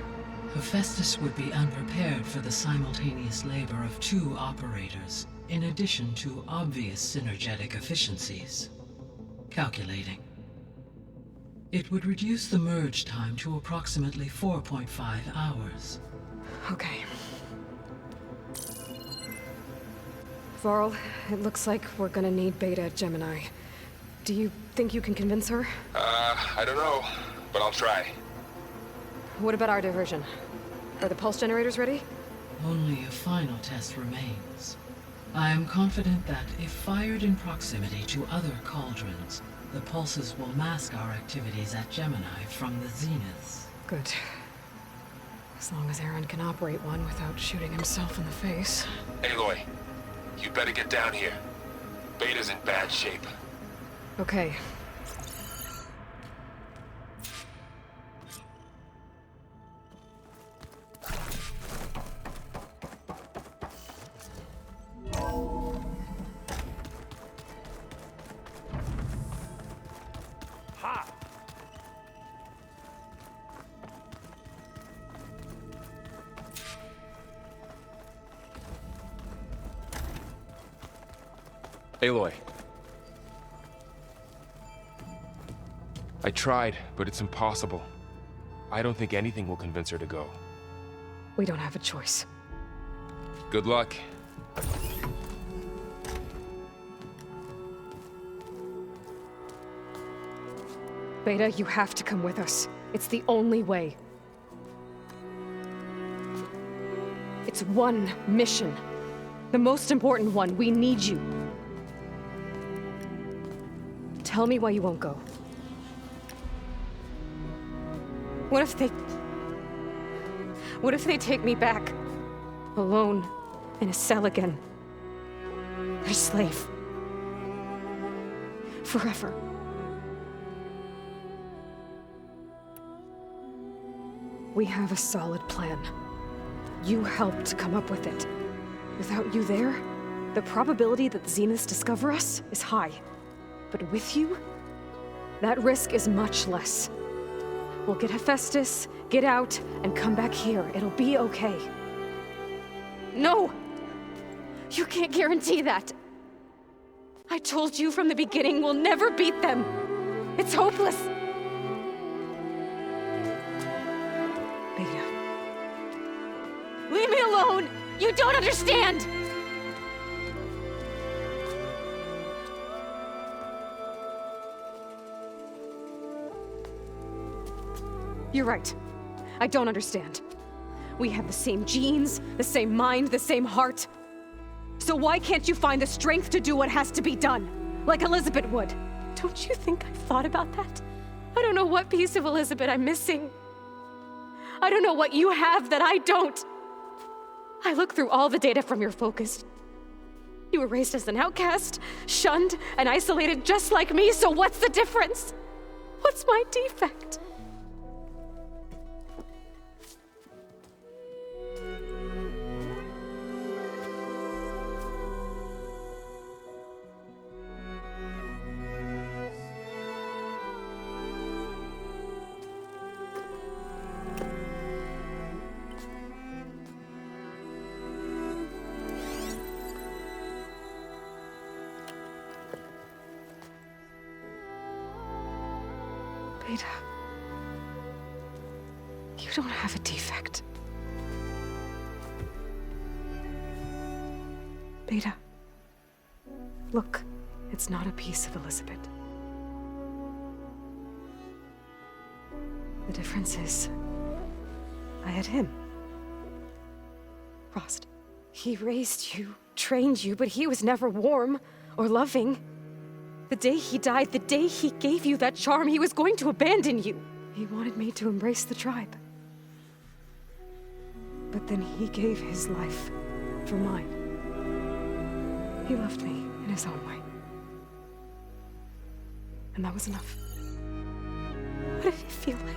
Hephaestus would be unprepared for the simultaneous labor of 2 operators, in addition to obvious synergetic efficiencies. Calculating. It would reduce the merge time to approximately 4.5 hours. Okay. Varl, it looks like we're gonna need Beta at Gemini. Do you think you can convince her? I don't know, but I'll try. What about our diversion? Are the pulse generators ready? Only a final test remains. I am confident that if fired in proximity to other cauldrons, the pulses will mask our activities at Gemini from the Zeniths. Good. As long as Aaron can operate one without shooting himself in the face. Aloy, you better get down here. Beta's in bad shape. Okay. Aloy. I tried, but it's impossible. I don't think anything will convince her to go. We don't have a choice. Good luck. Beta, you have to come with us. It's the only way. It's one mission. The most important one. We need you. Tell me why you won't go. What if they take me back? Alone, in a cell again. Their slave. Forever. We have a solid plan. You helped come up with it. Without you there, the probability that the Zeniths discover us is high. But with you, that risk is much less. We'll get Hephaestus, get out, and come back here. It'll be okay. No! You can't guarantee that. I told you from the beginning we'll never beat them. It's hopeless. Beta. Leave me alone! You don't understand! You're right. I don't understand. We have the same genes, the same mind, the same heart. So why can't you find the strength to do what has to be done? Like Elizabeth would. Don't you think I've thought about that? I don't know what piece of Elizabeth I'm missing. I don't know what you have that I don't. I look through all the data from your focus. You were raised as an outcast, shunned, and isolated just like me, so what's the difference? What's my defect? Beta. You don't have a defect. Beta. Look, it's not a piece of Elizabeth. The difference is, I had him. Rost. He raised you, trained you, but he was never warm or loving. The day he died, the day he gave you that charm, he was going to abandon you. He wanted me to embrace the tribe. But then he gave his life for mine. He loved me in his own way. And that was enough. What did it feel like?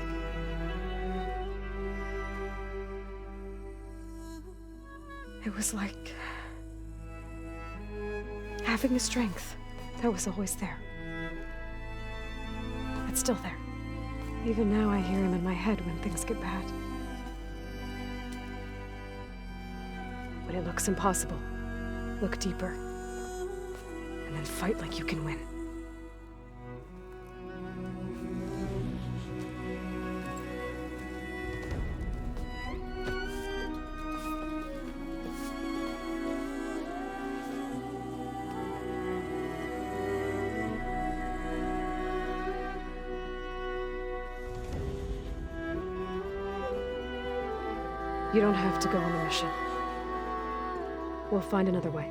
It was like having the strength that was always there. It's still there. Even now I hear him in my head when things get bad. When it looks impossible, look deeper. And then fight like you can win. You don't have to go on the mission. We'll find another way.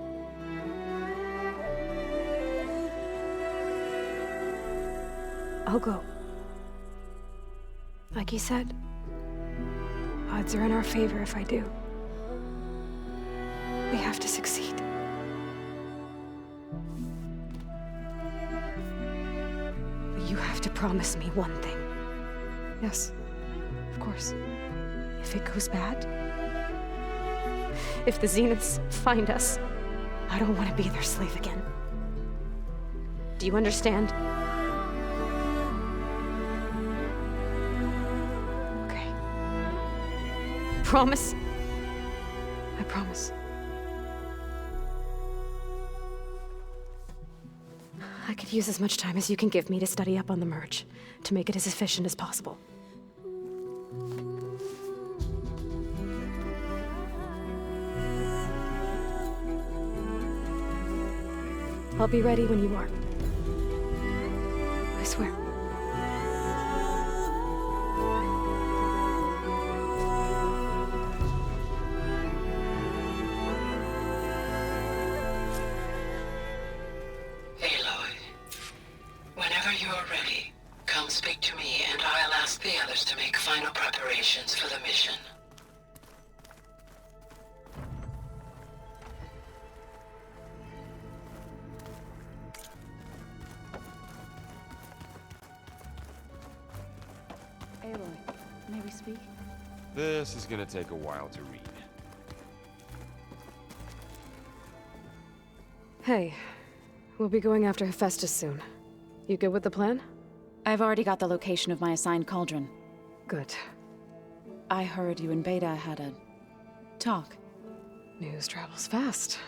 I'll go. Like he said, odds are in our favor if I do. We have to succeed. But you have to promise me one thing. Yes, of course. If it goes bad, if the Zeniths find us, I don't want to be their slave again. Do you understand? Okay. Promise? I promise. I could use as much time as you can give me to study up on the merge, to make it as efficient as possible. I'll be ready when you are. I swear. Aloy, whenever you are ready, come speak to me and I'll ask the others to make final preparations for the mission. Aloy, may we speak? This is gonna take a while to read. Hey, we'll be going after Hephaestus soon. You good with the plan? I've already got the location of my assigned cauldron. Good. I heard you and Beta had a talk. News travels fast.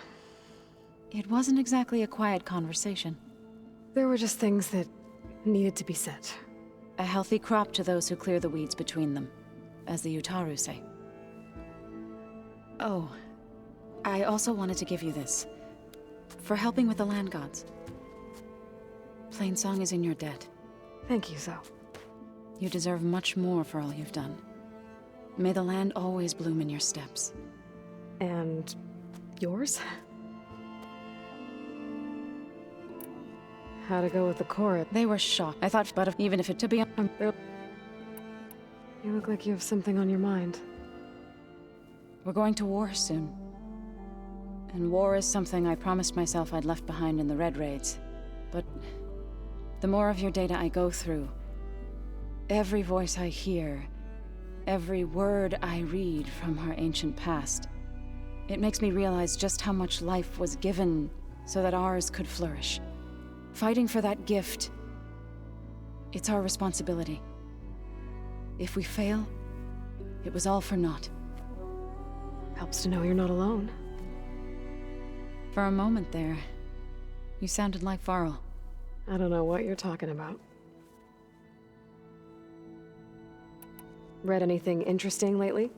It wasn't exactly a quiet conversation. There were just things that needed to be said. A healthy crop to those who clear the weeds between them, as the Utaru say. Oh, I also wanted to give you this. For helping with the land gods. Plainsong is in your debt. Thank you, Zoe. You deserve much more for all you've done. May the land always bloom in your steps. And yours? How'd it go with the Korra? They were shocked. I thought, but even if it to be... You look like you have something on your mind. We're going to war soon. And war is something I promised myself I'd left behind in the Red Raids. But the more of your data I go through, every voice I hear, every word I read from our ancient past, it makes me realize just how much life was given so that ours could flourish. Fighting for that gift, it's our responsibility. If we fail, it was all for naught. Helps to know you're not alone. For a moment there, you sounded like Varl. I don't know what you're talking about. Read anything interesting lately?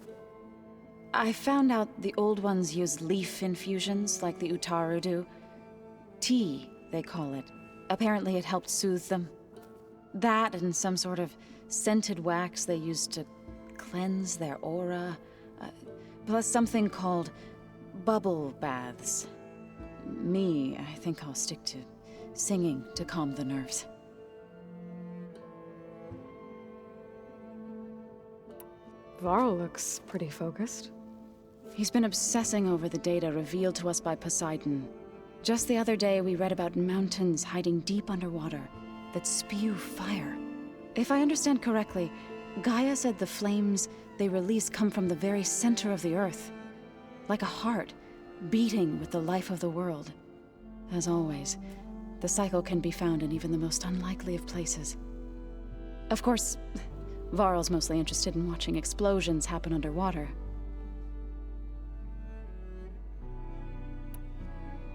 I found out the old ones use leaf infusions like the Utaru do. Tea, they call it. Apparently it helped soothe them. That and some sort of scented wax they used to cleanse their aura. Plus something called bubble baths. I think I'll stick to singing to calm the nerves. Varl looks pretty focused. He's been obsessing over the data revealed to us by Poseidon. Just the other day, we read about mountains hiding deep underwater that spew fire. If I understand correctly, Gaia said the flames they release come from the very center of the Earth. Like a heart, beating with the life of the world. As always, the cycle can be found in even the most unlikely of places. Of course, Varl's mostly interested in watching explosions happen underwater.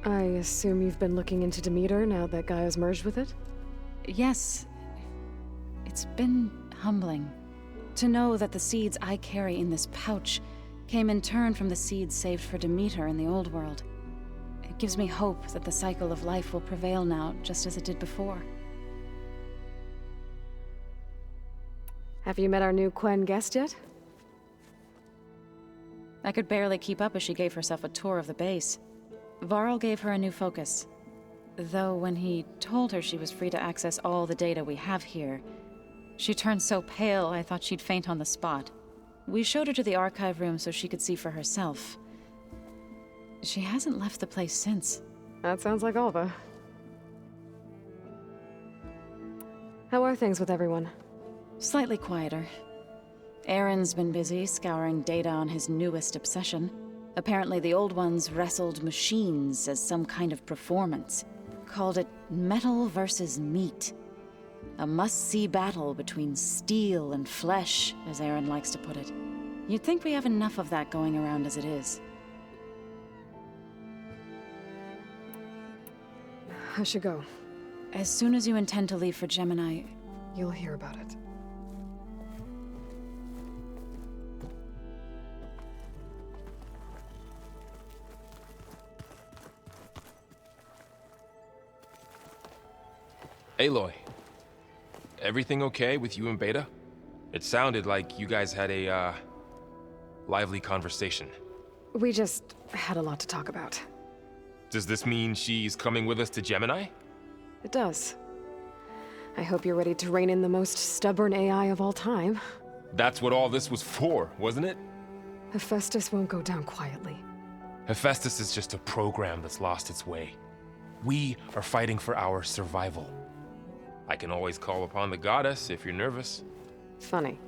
I assume you've been looking into Demeter now that Gaia's merged with it? Yes. It's been humbling to know that the seeds I carry in this pouch came in turn from the seeds saved for Demeter in the old world. It gives me hope that the cycle of life will prevail now, just as it did before. Have you met our new Quen guest yet? I could barely keep up as she gave herself a tour of the base. Varl gave her a new focus. Though when he told her she was free to access all the data we have here, she turned so pale I thought she'd faint on the spot. We showed her to the archive room so she could see for herself. She hasn't left the place since. That sounds like Alva. How are things with everyone? Slightly quieter. Aaron's been busy scouring data on his newest obsession. Apparently the old ones wrestled machines as some kind of performance. Called it metal versus meat. A must-see battle between steel and flesh, as Aaron likes to put it. You'd think we have enough of that going around as it is. I should go. As soon as you intend to leave for Gemini, you'll hear about it. Aloy, everything okay with you and Beta? It sounded like you guys had a, lively conversation. We just had a lot to talk about. Does this mean she's coming with us to Gemini? It does. I hope you're ready to rein in the most stubborn AI of all time. That's what all this was for, wasn't it? Hephaestus won't go down quietly. Hephaestus is just a program that's lost its way. We are fighting for our survival. I can always call upon the goddess if you're nervous. Funny.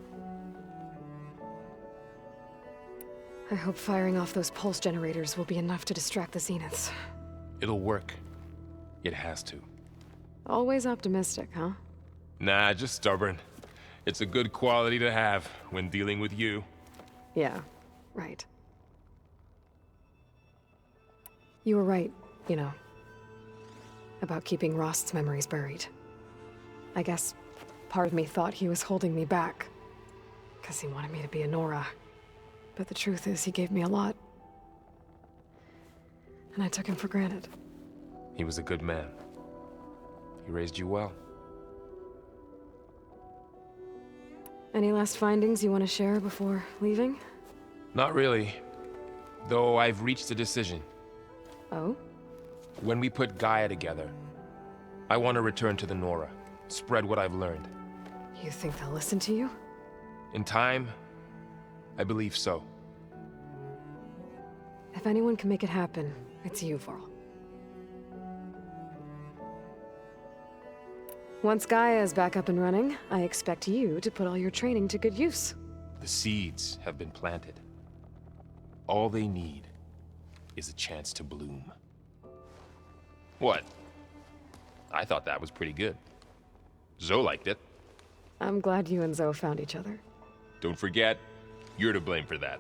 I hope firing off those pulse generators will be enough to distract the Zeniths. It'll work. It has to. Always optimistic, huh? Nah, just stubborn. It's a good quality to have when dealing with you. Yeah, right. You were right, you know, about keeping Rost's memories buried. I guess part of me thought he was holding me back, because he wanted me to be a Nora. But the truth is, he gave me a lot. And I took him for granted. He was a good man. He raised you well. Any last findings you want to share before leaving? Not really. Though I've reached a decision. Oh? When we put Gaia together, I want to return to the Nora. Spread what I've learned. You think they'll listen to you? In time, I believe so. If anyone can make it happen, it's you, Varl. Once Gaia is back up and running, I expect you to put all your training to good use. The seeds have been planted. All they need is a chance to bloom. What? I thought that was pretty good. Zoe liked it. I'm glad you and Zoe found each other. Don't forget, you're to blame for that.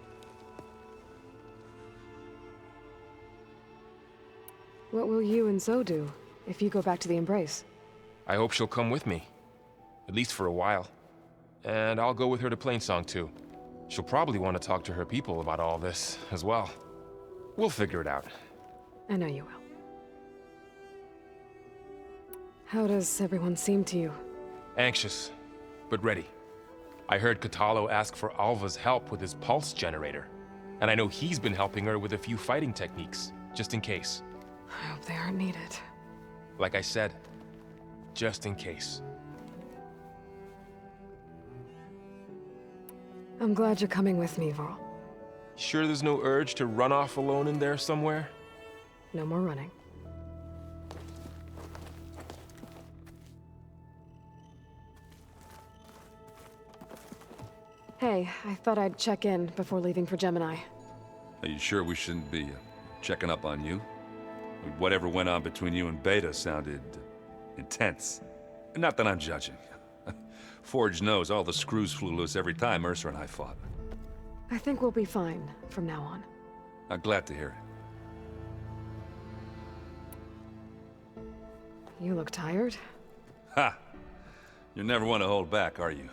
What will you and Zoe do if you go back to the Embrace? I hope she'll come with me. At least for a while. And I'll go with her to Plainsong too. She'll probably want to talk to her people about all this as well. We'll figure it out. I know you will. How does everyone seem to you? Anxious, but ready. I heard Katalo ask for Alva's help with his pulse generator. And I know he's been helping her with a few fighting techniques, just in case. I hope they aren't needed. Like I said, just in case. I'm glad you're coming with me, Varl. Sure there's no urge to run off alone in there somewhere? No more running. Hey, I thought I'd check in before leaving for Gemini. Are you sure we shouldn't be checking up on you? Whatever went on between you and Beta sounded intense. Not that I'm judging. Forge knows all the screws flew loose every time Mercer and I fought. I think we'll be fine from now on. I'm glad to hear it. You look tired. Ha! You never want to hold back, are you?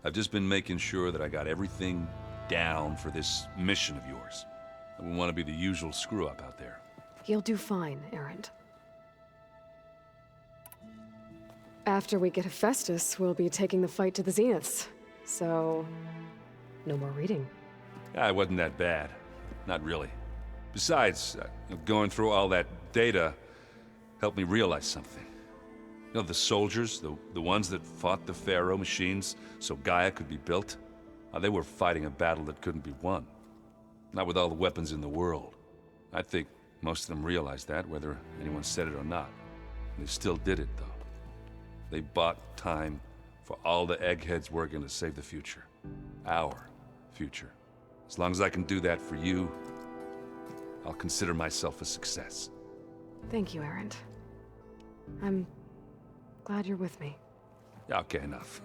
I've just been making sure that I got everything down for this mission of yours. I wouldn't want to be the usual screw-up out there. You'll do fine, Erend. After we get Hephaestus, we'll be taking the fight to the Zeniths. So, no more reading. It wasn't that bad. Not really. Besides, going through all that data helped me realize something. You know, the soldiers, the ones that fought the Pharaoh machines so Gaia could be built, they were fighting a battle that couldn't be won. Not with all the weapons in the world. I think most of them realized that, whether anyone said it or not. They still did it, though. They bought time for all the eggheads working to save the future. Our future. As long as I can do that for you, I'll consider myself a success. Thank you, Erend. I'm glad you're with me. Okay, enough.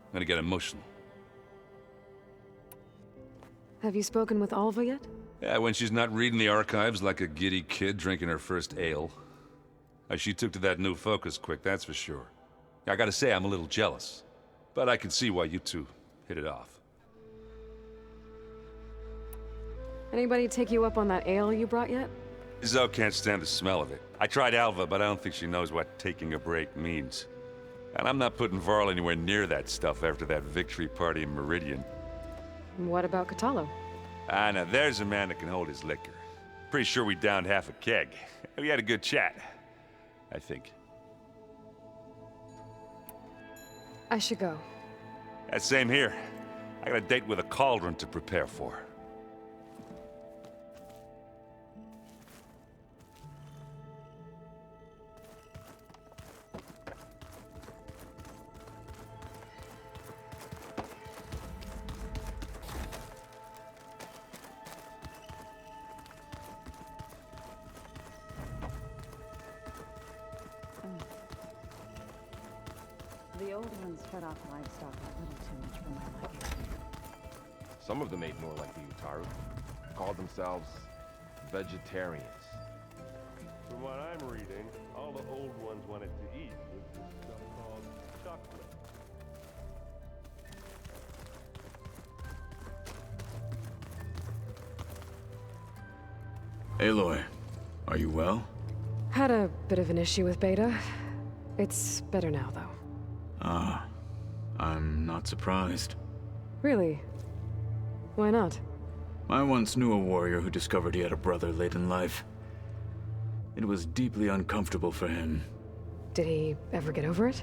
I'm gonna get emotional. Have you spoken with Alva yet? Yeah, when she's not reading the archives like a giddy kid drinking her first ale. She took to that new focus quick, that's for sure. I gotta say, I'm a little jealous. But I can see why you two hit it off. Anybody take you up on that ale you brought yet? Zoe can't stand the smell of it. I tried Alva, but I don't think she knows what taking a break means. And I'm not putting Varl anywhere near that stuff after that victory party in Meridian. What about Katalo? Now there's a man that can hold his liquor. Pretty sure we downed half a keg. We had a good chat, I think. I should go. Same here. I got a date with a cauldron to prepare for. The old ones fed off livestock a little too much for my liking. Some of them ate more like the Utaru. Called themselves vegetarians. From what I'm reading, all the old ones wanted to eat was this stuff called chocolate. Aloy, are you well? Had a bit of an issue with Beta. It's better now, though. Ah, I'm not surprised. Really? Why not? I once knew a warrior who discovered he had a brother late in life. It was deeply uncomfortable for him. Did he ever get over it?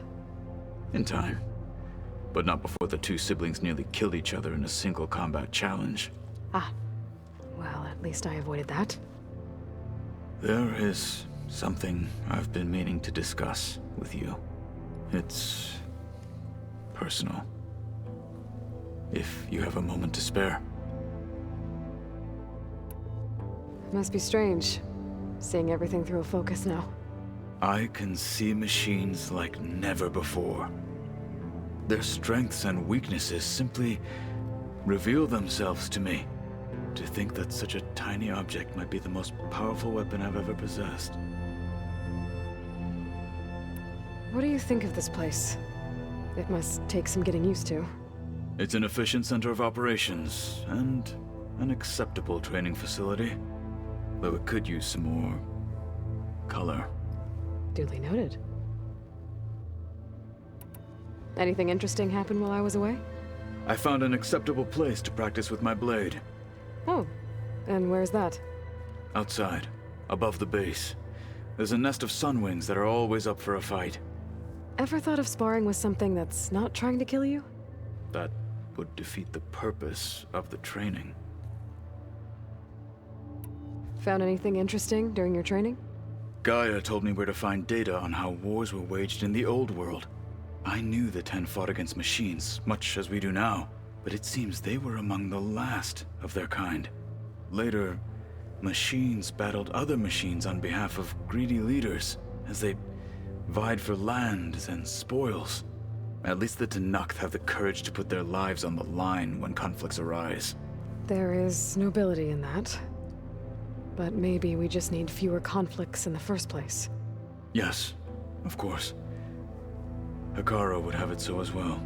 In time. But not before the two siblings nearly killed each other in a single combat challenge. Ah. Well, at least I avoided that. There is something I've been meaning to discuss with you. It's personal. If you have a moment to spare. It must be strange, seeing everything through a focus now. I can see machines like never before. Their strengths and weaknesses simply reveal themselves to me. To think that such a tiny object might be the most powerful weapon I've ever possessed. What do you think of this place? It must take some getting used to. It's an efficient center of operations, and an acceptable training facility. Though it could use some more color. Duly noted. Anything interesting happen while I was away? I found an acceptable place to practice with my blade. Oh, and where's that? Outside, above the base. There's a nest of sunwings that are always up for a fight. Ever thought of sparring with something that's not trying to kill you? That would defeat the purpose of the training. Found anything interesting during your training? GAIA told me where to find data on how wars were waged in the old world. I knew the 10 fought against machines, much as we do now, but it seems they were among the last of their kind. Later, machines battled other machines on behalf of greedy leaders, as they vied for lands and spoils. At least the Tenakth have the courage to put their lives on the line when conflicts arise. There is nobility in that. But maybe we just need fewer conflicts in the first place. Yes, of course. Hekarro would have it so as well.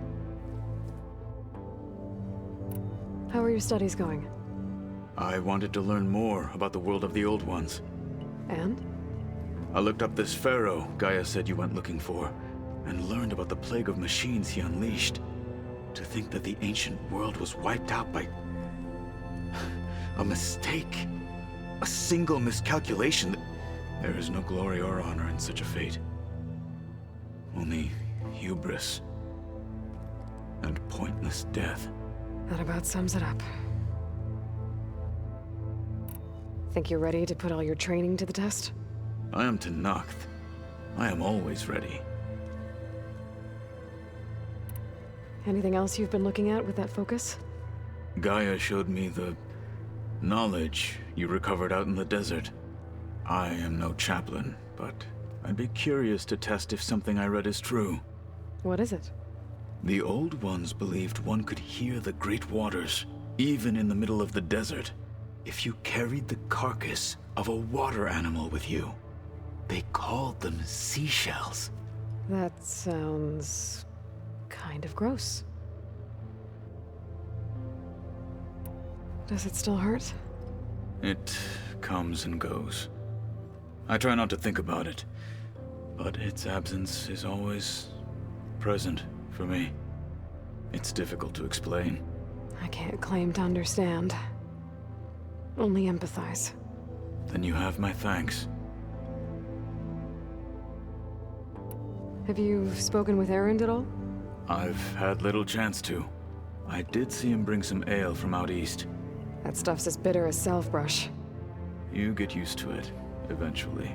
How are your studies going? I wanted to learn more about the world of the Old Ones. And? I looked up this pharaoh GAIA said you went looking for, and learned about the plague of machines he unleashed. To think that the ancient world was wiped out by a mistake. A single miscalculation. There is no glory or honor in such a fate. Only hubris and pointless death. That about sums it up. Think you're ready to put all your training to the test? I am Tenakth. I am always ready. Anything else you've been looking at with that focus? GAIA showed me the knowledge you recovered out in the desert. I am no chaplain, but I'd be curious to test if something I read is true. What is it? The Old Ones believed one could hear the great waters, even in the middle of the desert, if you carried the carcass of a water animal with you. They called them seashells. That sounds kind of gross. Does it still hurt? It comes and goes. I try not to think about it, but its absence is always present for me. It's difficult to explain. I can't claim to understand. Only empathize. Then you have my thanks. Have you spoken with Erend at all? I've had little chance to. I did see him bring some ale from out east. That stuff's as bitter as self-brush. You get used to it, eventually.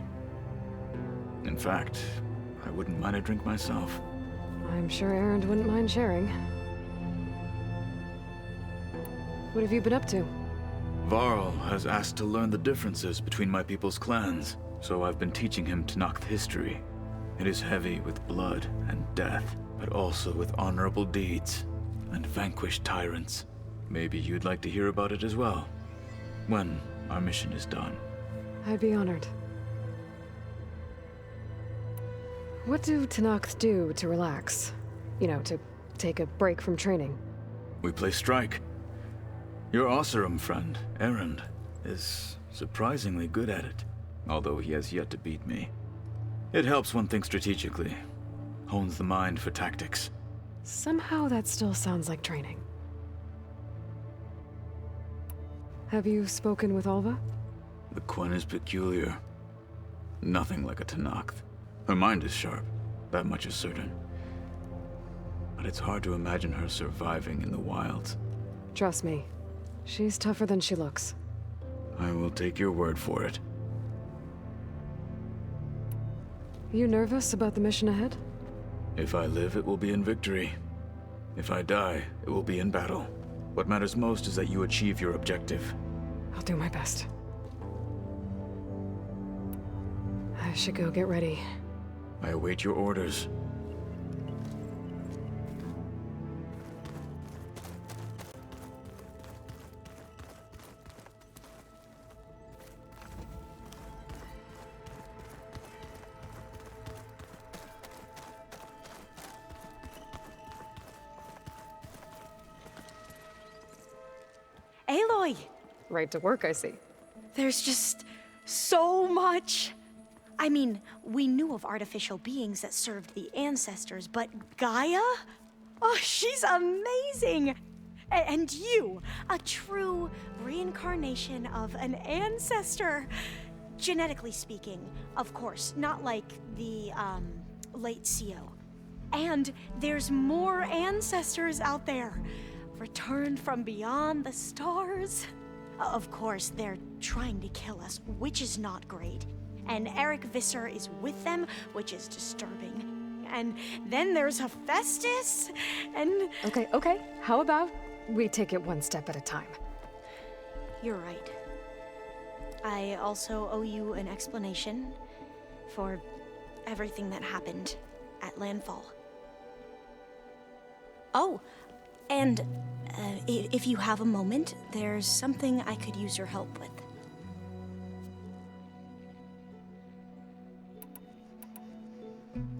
In fact, I wouldn't mind a drink myself. I'm sure Erend wouldn't mind sharing. What have you been up to? Varl has asked to learn the differences between my people's clans, so I've been teaching him Tenakth history. It is heavy with blood and death, but also with honorable deeds and vanquished tyrants. Maybe you'd like to hear about it as well, when our mission is done. I'd be honored. What do Tenakth do to relax? You know, to take a break from training? We play strike. Your Oseram friend, Erend, is surprisingly good at it, although he has yet to beat me. It helps one think strategically, hones the mind for tactics. Somehow that still sounds like training. Have you spoken with Alva? The Quen is peculiar. Nothing like a Tenakth. Her mind is sharp, that much is certain. But it's hard to imagine her surviving in the wilds. Trust me, she's tougher than she looks. I will take your word for it. You nervous about the mission ahead? If I live, it will be in victory. If I die, it will be in battle. What matters most is that you achieve your objective. I'll do my best. I should go get ready. I await your orders. Right to work, I see. There's just so much. I mean, we knew of artificial beings that served the ancestors, but Gaia? Oh, she's amazing! And you, a true reincarnation of an ancestor. Genetically speaking, of course, not like the, late CO. And there's more ancestors out there, returned from beyond the stars. Of course, they're trying to kill us, which is not great. And Eric Visser is with them, which is disturbing. And then there's Hephaestus, and... Okay. How about we take it one step at a time? You're right. I also owe you an explanation for everything that happened at Landfall. Oh, and if you have a moment, there's something I could use your help with.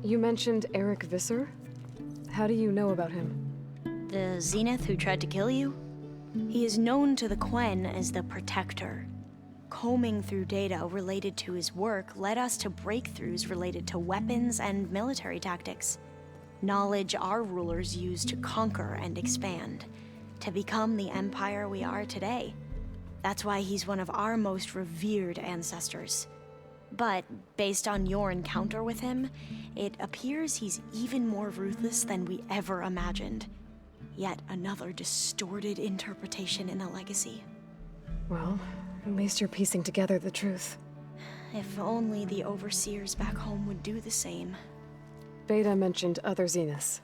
You mentioned Eric Visser? How do you know about him? The Zenith who tried to kill you? He is known to the Quen as the Protector. Combing through data related to his work led us to breakthroughs related to weapons and military tactics. Knowledge our rulers used to conquer and expand, to become the empire we are today. That's why he's one of our most revered ancestors. But based on your encounter with him, it appears he's even more ruthless than we ever imagined. Yet another distorted interpretation in the legacy. Well, at least you're piecing together the truth. If only the overseers back home would do the same. Beta mentioned other Zeniths.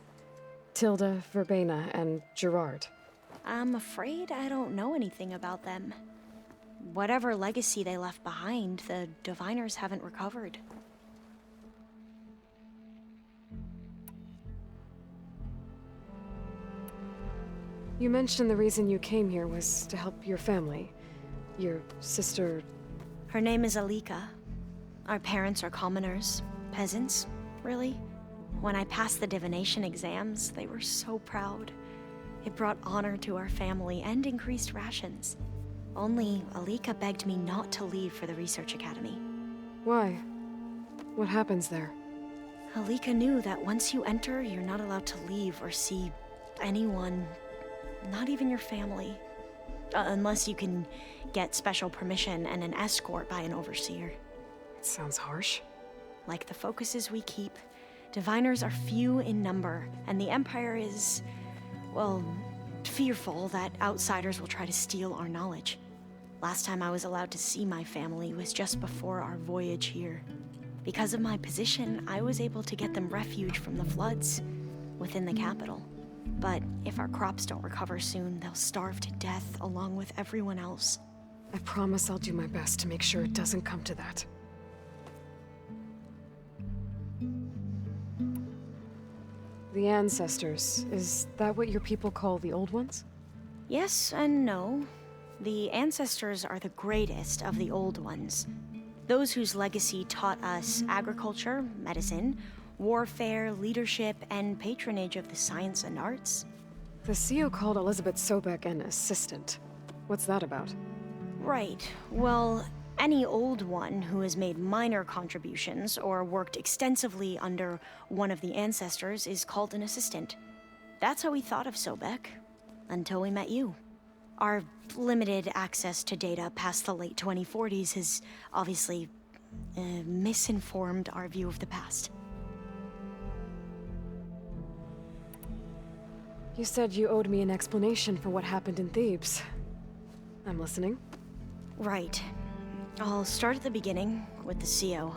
Tilda, Verbena, and Gerard. I'm afraid I don't know anything about them. Whatever legacy they left behind, the Diviners haven't recovered. You mentioned the reason you came here was to help your family. Your sister... Her name is Alika. Our parents are commoners. Peasants, really. When I passed the divination exams, they were so proud. It brought honor to our family and increased rations. Only Alika begged me not to leave for the research academy. Why? What happens there? Alika knew that once you enter, you're not allowed to leave or see anyone, not even your family. Unless you can get special permission and an escort by an overseer. It sounds harsh. Like the focuses we keep, Diviners are few in number, and the Empire is, well, fearful that outsiders will try to steal our knowledge. Last time I was allowed to see my family was just before our voyage here. Because of my position, I was able to get them refuge from the floods within the capital. But if our crops don't recover soon, they'll starve to death along with everyone else. I promise I'll do my best to make sure it doesn't come to that. The Ancestors, is that what your people call the Old Ones? Yes and no. The Ancestors are the greatest of the Old Ones. Those whose legacy taught us agriculture, medicine, warfare, leadership, and patronage of the science and arts. The CO called Elizabeth Sobek an assistant. What's that about? Right. Well, any Old One who has made minor contributions or worked extensively under one of the Ancestors is called an assistant. That's how we thought of Sobek, until we met you. Our limited access to data past the late 2040s has obviously misinformed our view of the past. You said you owed me an explanation for what happened in Thebes. I'm listening. Right. I'll start at the beginning with the CO.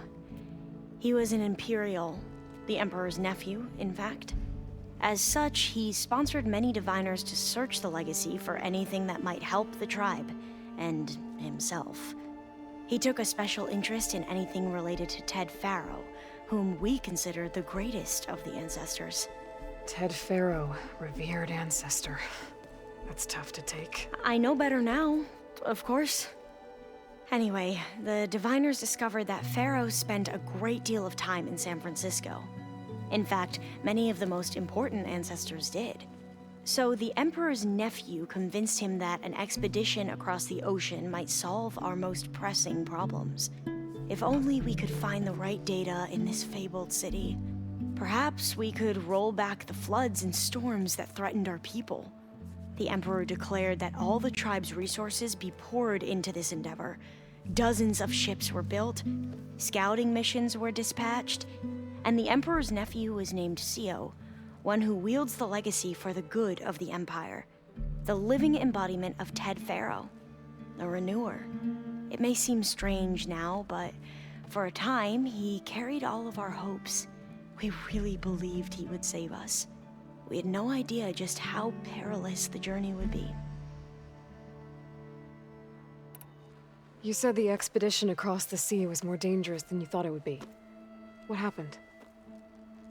He was an Imperial, the Emperor's nephew, in fact. As such, he sponsored many diviners to search the legacy for anything that might help the tribe, and himself. He took a special interest in anything related to Ted Faro, whom we consider the greatest of the Ancestors. Ted Faro, revered ancestor. That's tough to take. I know better now, of course. Anyway, the diviners discovered that Faro spent a great deal of time in San Francisco. In fact, many of the most important ancestors did. So the Emperor's nephew convinced him that an expedition across the ocean might solve our most pressing problems. If only we could find the right data in this fabled city. Perhaps we could roll back the floods and storms that threatened our people. The Emperor declared that all the tribe's resources be poured into this endeavor. Dozens of ships were built, scouting missions were dispatched, and the Emperor's nephew was named Sio, one who wields the legacy for the good of the Empire. The living embodiment of Ted Faro, a renewer. It may seem strange now, but for a time, he carried all of our hopes. We really believed he would save us. We had no idea just how perilous the journey would be. You said the expedition across the sea was more dangerous than you thought it would be. What happened?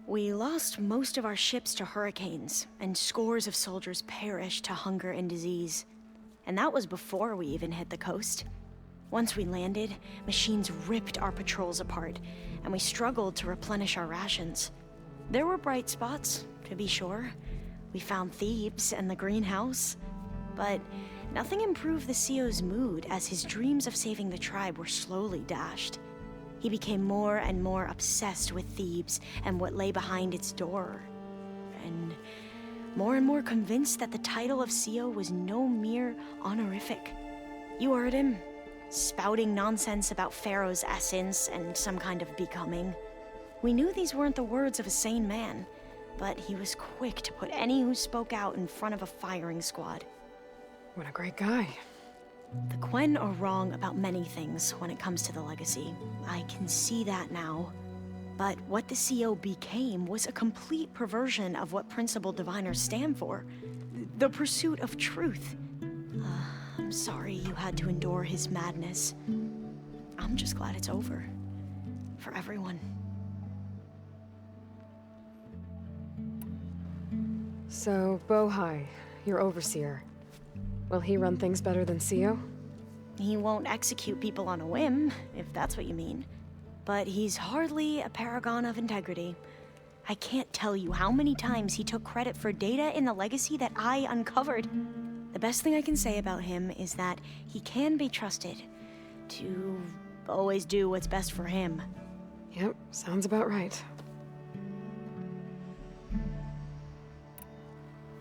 We lost most of our ships to hurricanes, and scores of soldiers perished to hunger and disease. And that was before we even hit the coast. Once we landed, machines ripped our patrols apart, and we struggled to replenish our rations. There were bright spots, to be sure. We found Thebes and the greenhouse. But nothing improved the CEO's mood as his dreams of saving the tribe were slowly dashed. He became more and more obsessed with Thebes and what lay behind its door. And more convinced that the title of CEO was no mere honorific. You heard him, spouting nonsense about Pharaoh's essence and some kind of becoming. We knew these weren't the words of a sane man, but he was quick to put any who spoke out in front of a firing squad. What a great guy. The Quen are wrong about many things when it comes to the legacy. I can see that now. But what the CO became was a complete perversion of what principled diviners stand for. The pursuit of truth. I'm sorry you had to endure his madness. I'm just glad it's over. For everyone. So, Bohai, your overseer. Will he run things better than CEO? He won't execute people on a whim, if that's what you mean. But he's hardly a paragon of integrity. I can't tell you how many times he took credit for data in the legacy that I uncovered. The best thing I can say about him is that he can be trusted to always do what's best for him. Yep, sounds about right.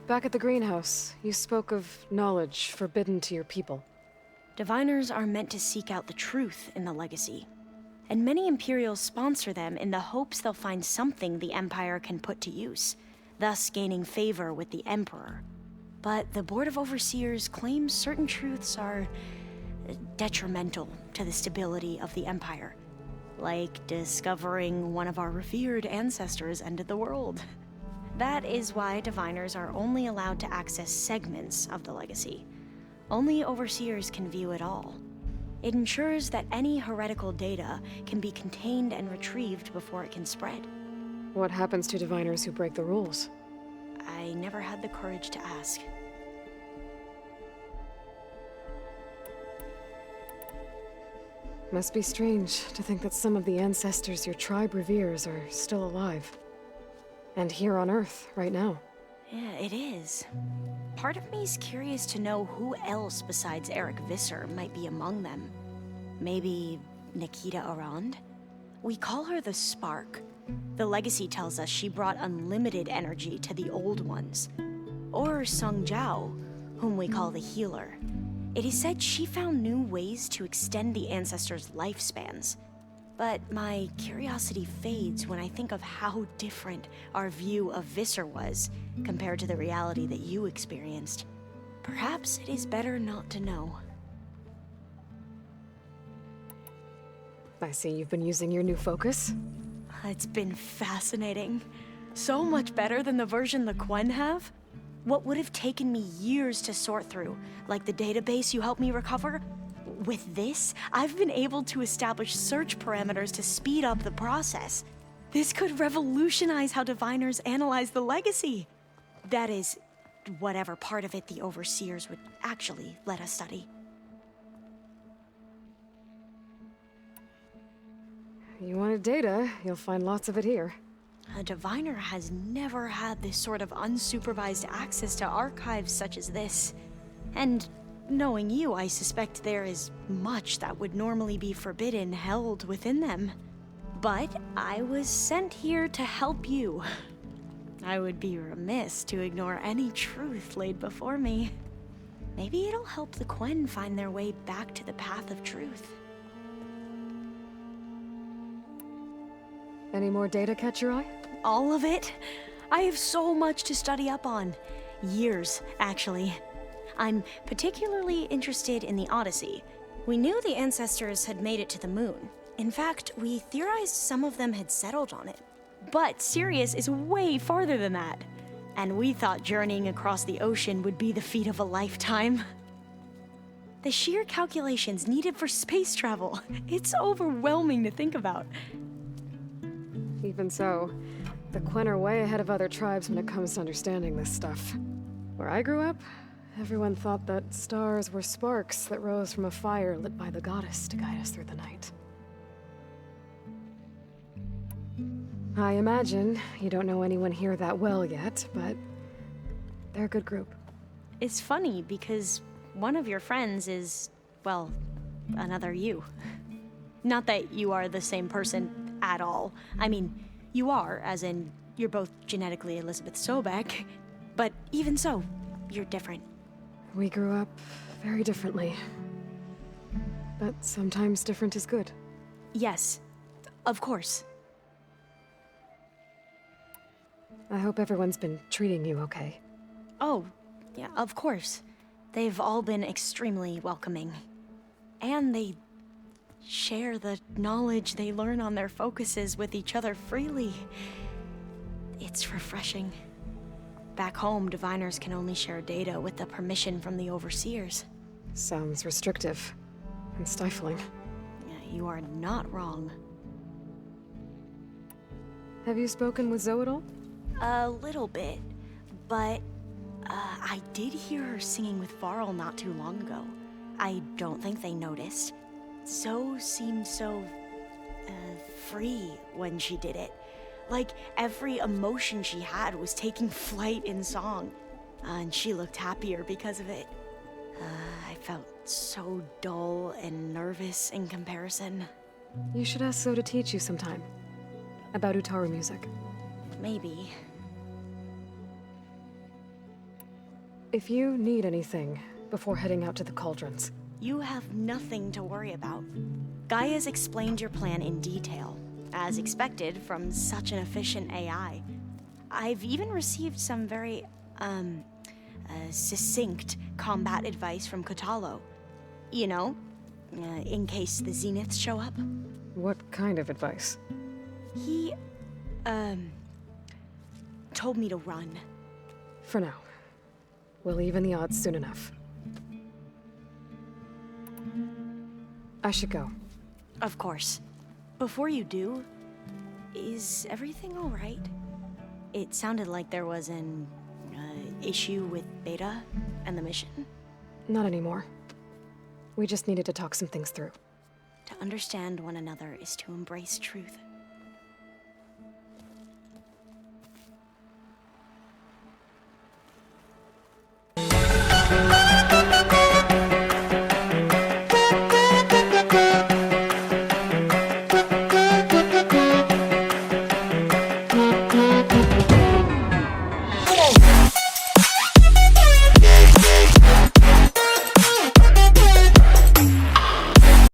Back at the greenhouse, you spoke of knowledge forbidden to your people. Diviners are meant to seek out the truth in the legacy, and many Imperials sponsor them in the hopes they'll find something the Empire can put to use, thus gaining favor with the Emperor. But the Board of Overseers claims certain truths are detrimental to the stability of the Empire, like discovering one of our revered ancestors ended the world. That is why diviners are only allowed to access segments of the legacy. Only overseers can view it all. It ensures that any heretical data can be contained and retrieved before it can spread. What happens to diviners who break the rules? I never had the courage to ask. Must be strange to think that some of the ancestors your tribe reveres are still alive. And here on Earth, right now. Yeah, it is. Part of me's curious to know who else besides Eric Visser might be among them. Maybe Nikita Arand? We call her the Spark. The legacy tells us she brought unlimited energy to the old ones. Or Sung Jiao, whom we call the Healer. It is said she found new ways to extend the ancestors' lifespans. But my curiosity fades when I think of how different our view of Visser was compared to the reality that you experienced. Perhaps it is better not to know. I see you've been using your new focus. It's been fascinating. So much better than the version the Quen have. What would have taken me years to sort through, like the database you helped me recover, with this, I've been able to establish search parameters to speed up the process. This could revolutionize how diviners analyze the legacy. That is, whatever part of it the overseers would actually let us study. You wanted data, you'll find lots of it here. A diviner has never had this sort of unsupervised access to archives such as this. And knowing you, I suspect there is much that would normally be forbidden held within them. But I was sent here to help you. I would be remiss to ignore any truth laid before me. Maybe it'll help the Quen find their way back to the path of truth. Any more data catch your eye? All of it? I have so much to study up on. Years, actually. I'm particularly interested in the Odyssey. We knew the ancestors had made it to the moon. In fact, we theorized some of them had settled on it. But Sirius is way farther than that. And we thought journeying across the ocean would be the feat of a lifetime. The sheer calculations needed for space travel, it's overwhelming to think about. Even so, the Quen are way ahead of other tribes when it comes to understanding this stuff. Where I grew up, everyone thought that stars were sparks that rose from a fire lit by the goddess to guide us through the night. I imagine you don't know anyone here that well yet, but they're a good group. It's funny because one of your friends is, well, another you. Not that you are the same person at all. I mean, you are, as in, you're both genetically Elizabeth Sobek, but even so, you're different. We grew up very differently. But sometimes different is good. Yes, of course. I hope everyone's been treating you okay. Oh, yeah, of course. They've all been extremely welcoming. And they share the knowledge they learn on their focuses with each other freely. It's refreshing. Back home, diviners can only share data with the permission from the overseers. Sounds restrictive and stifling. You are not wrong. Have you spoken with Zoe at all? A little bit, but I did hear her singing with Varl not too long ago. I don't think they noticed. Zoe seemed so free when she did it. Like every emotion she had was taking flight in song. And she looked happier because of it. I felt so dull and nervous in comparison. You should ask Zoe to teach you sometime. About Utaru music. Maybe. If you need anything before heading out to the cauldrons. You have nothing to worry about. Gaia's explained your plan in detail, as expected from such an efficient AI. I've even received some very, succinct combat advice from Kotalo. You know, in case the Zeniths show up. What kind of advice? He, told me to run. For now. We'll even the odds soon enough. I should go. Of course. Before you do, is everything all right? It sounded like there was an issue with Beta and the mission. Not anymore. We just needed to talk some things through. To understand one another is to embrace truth.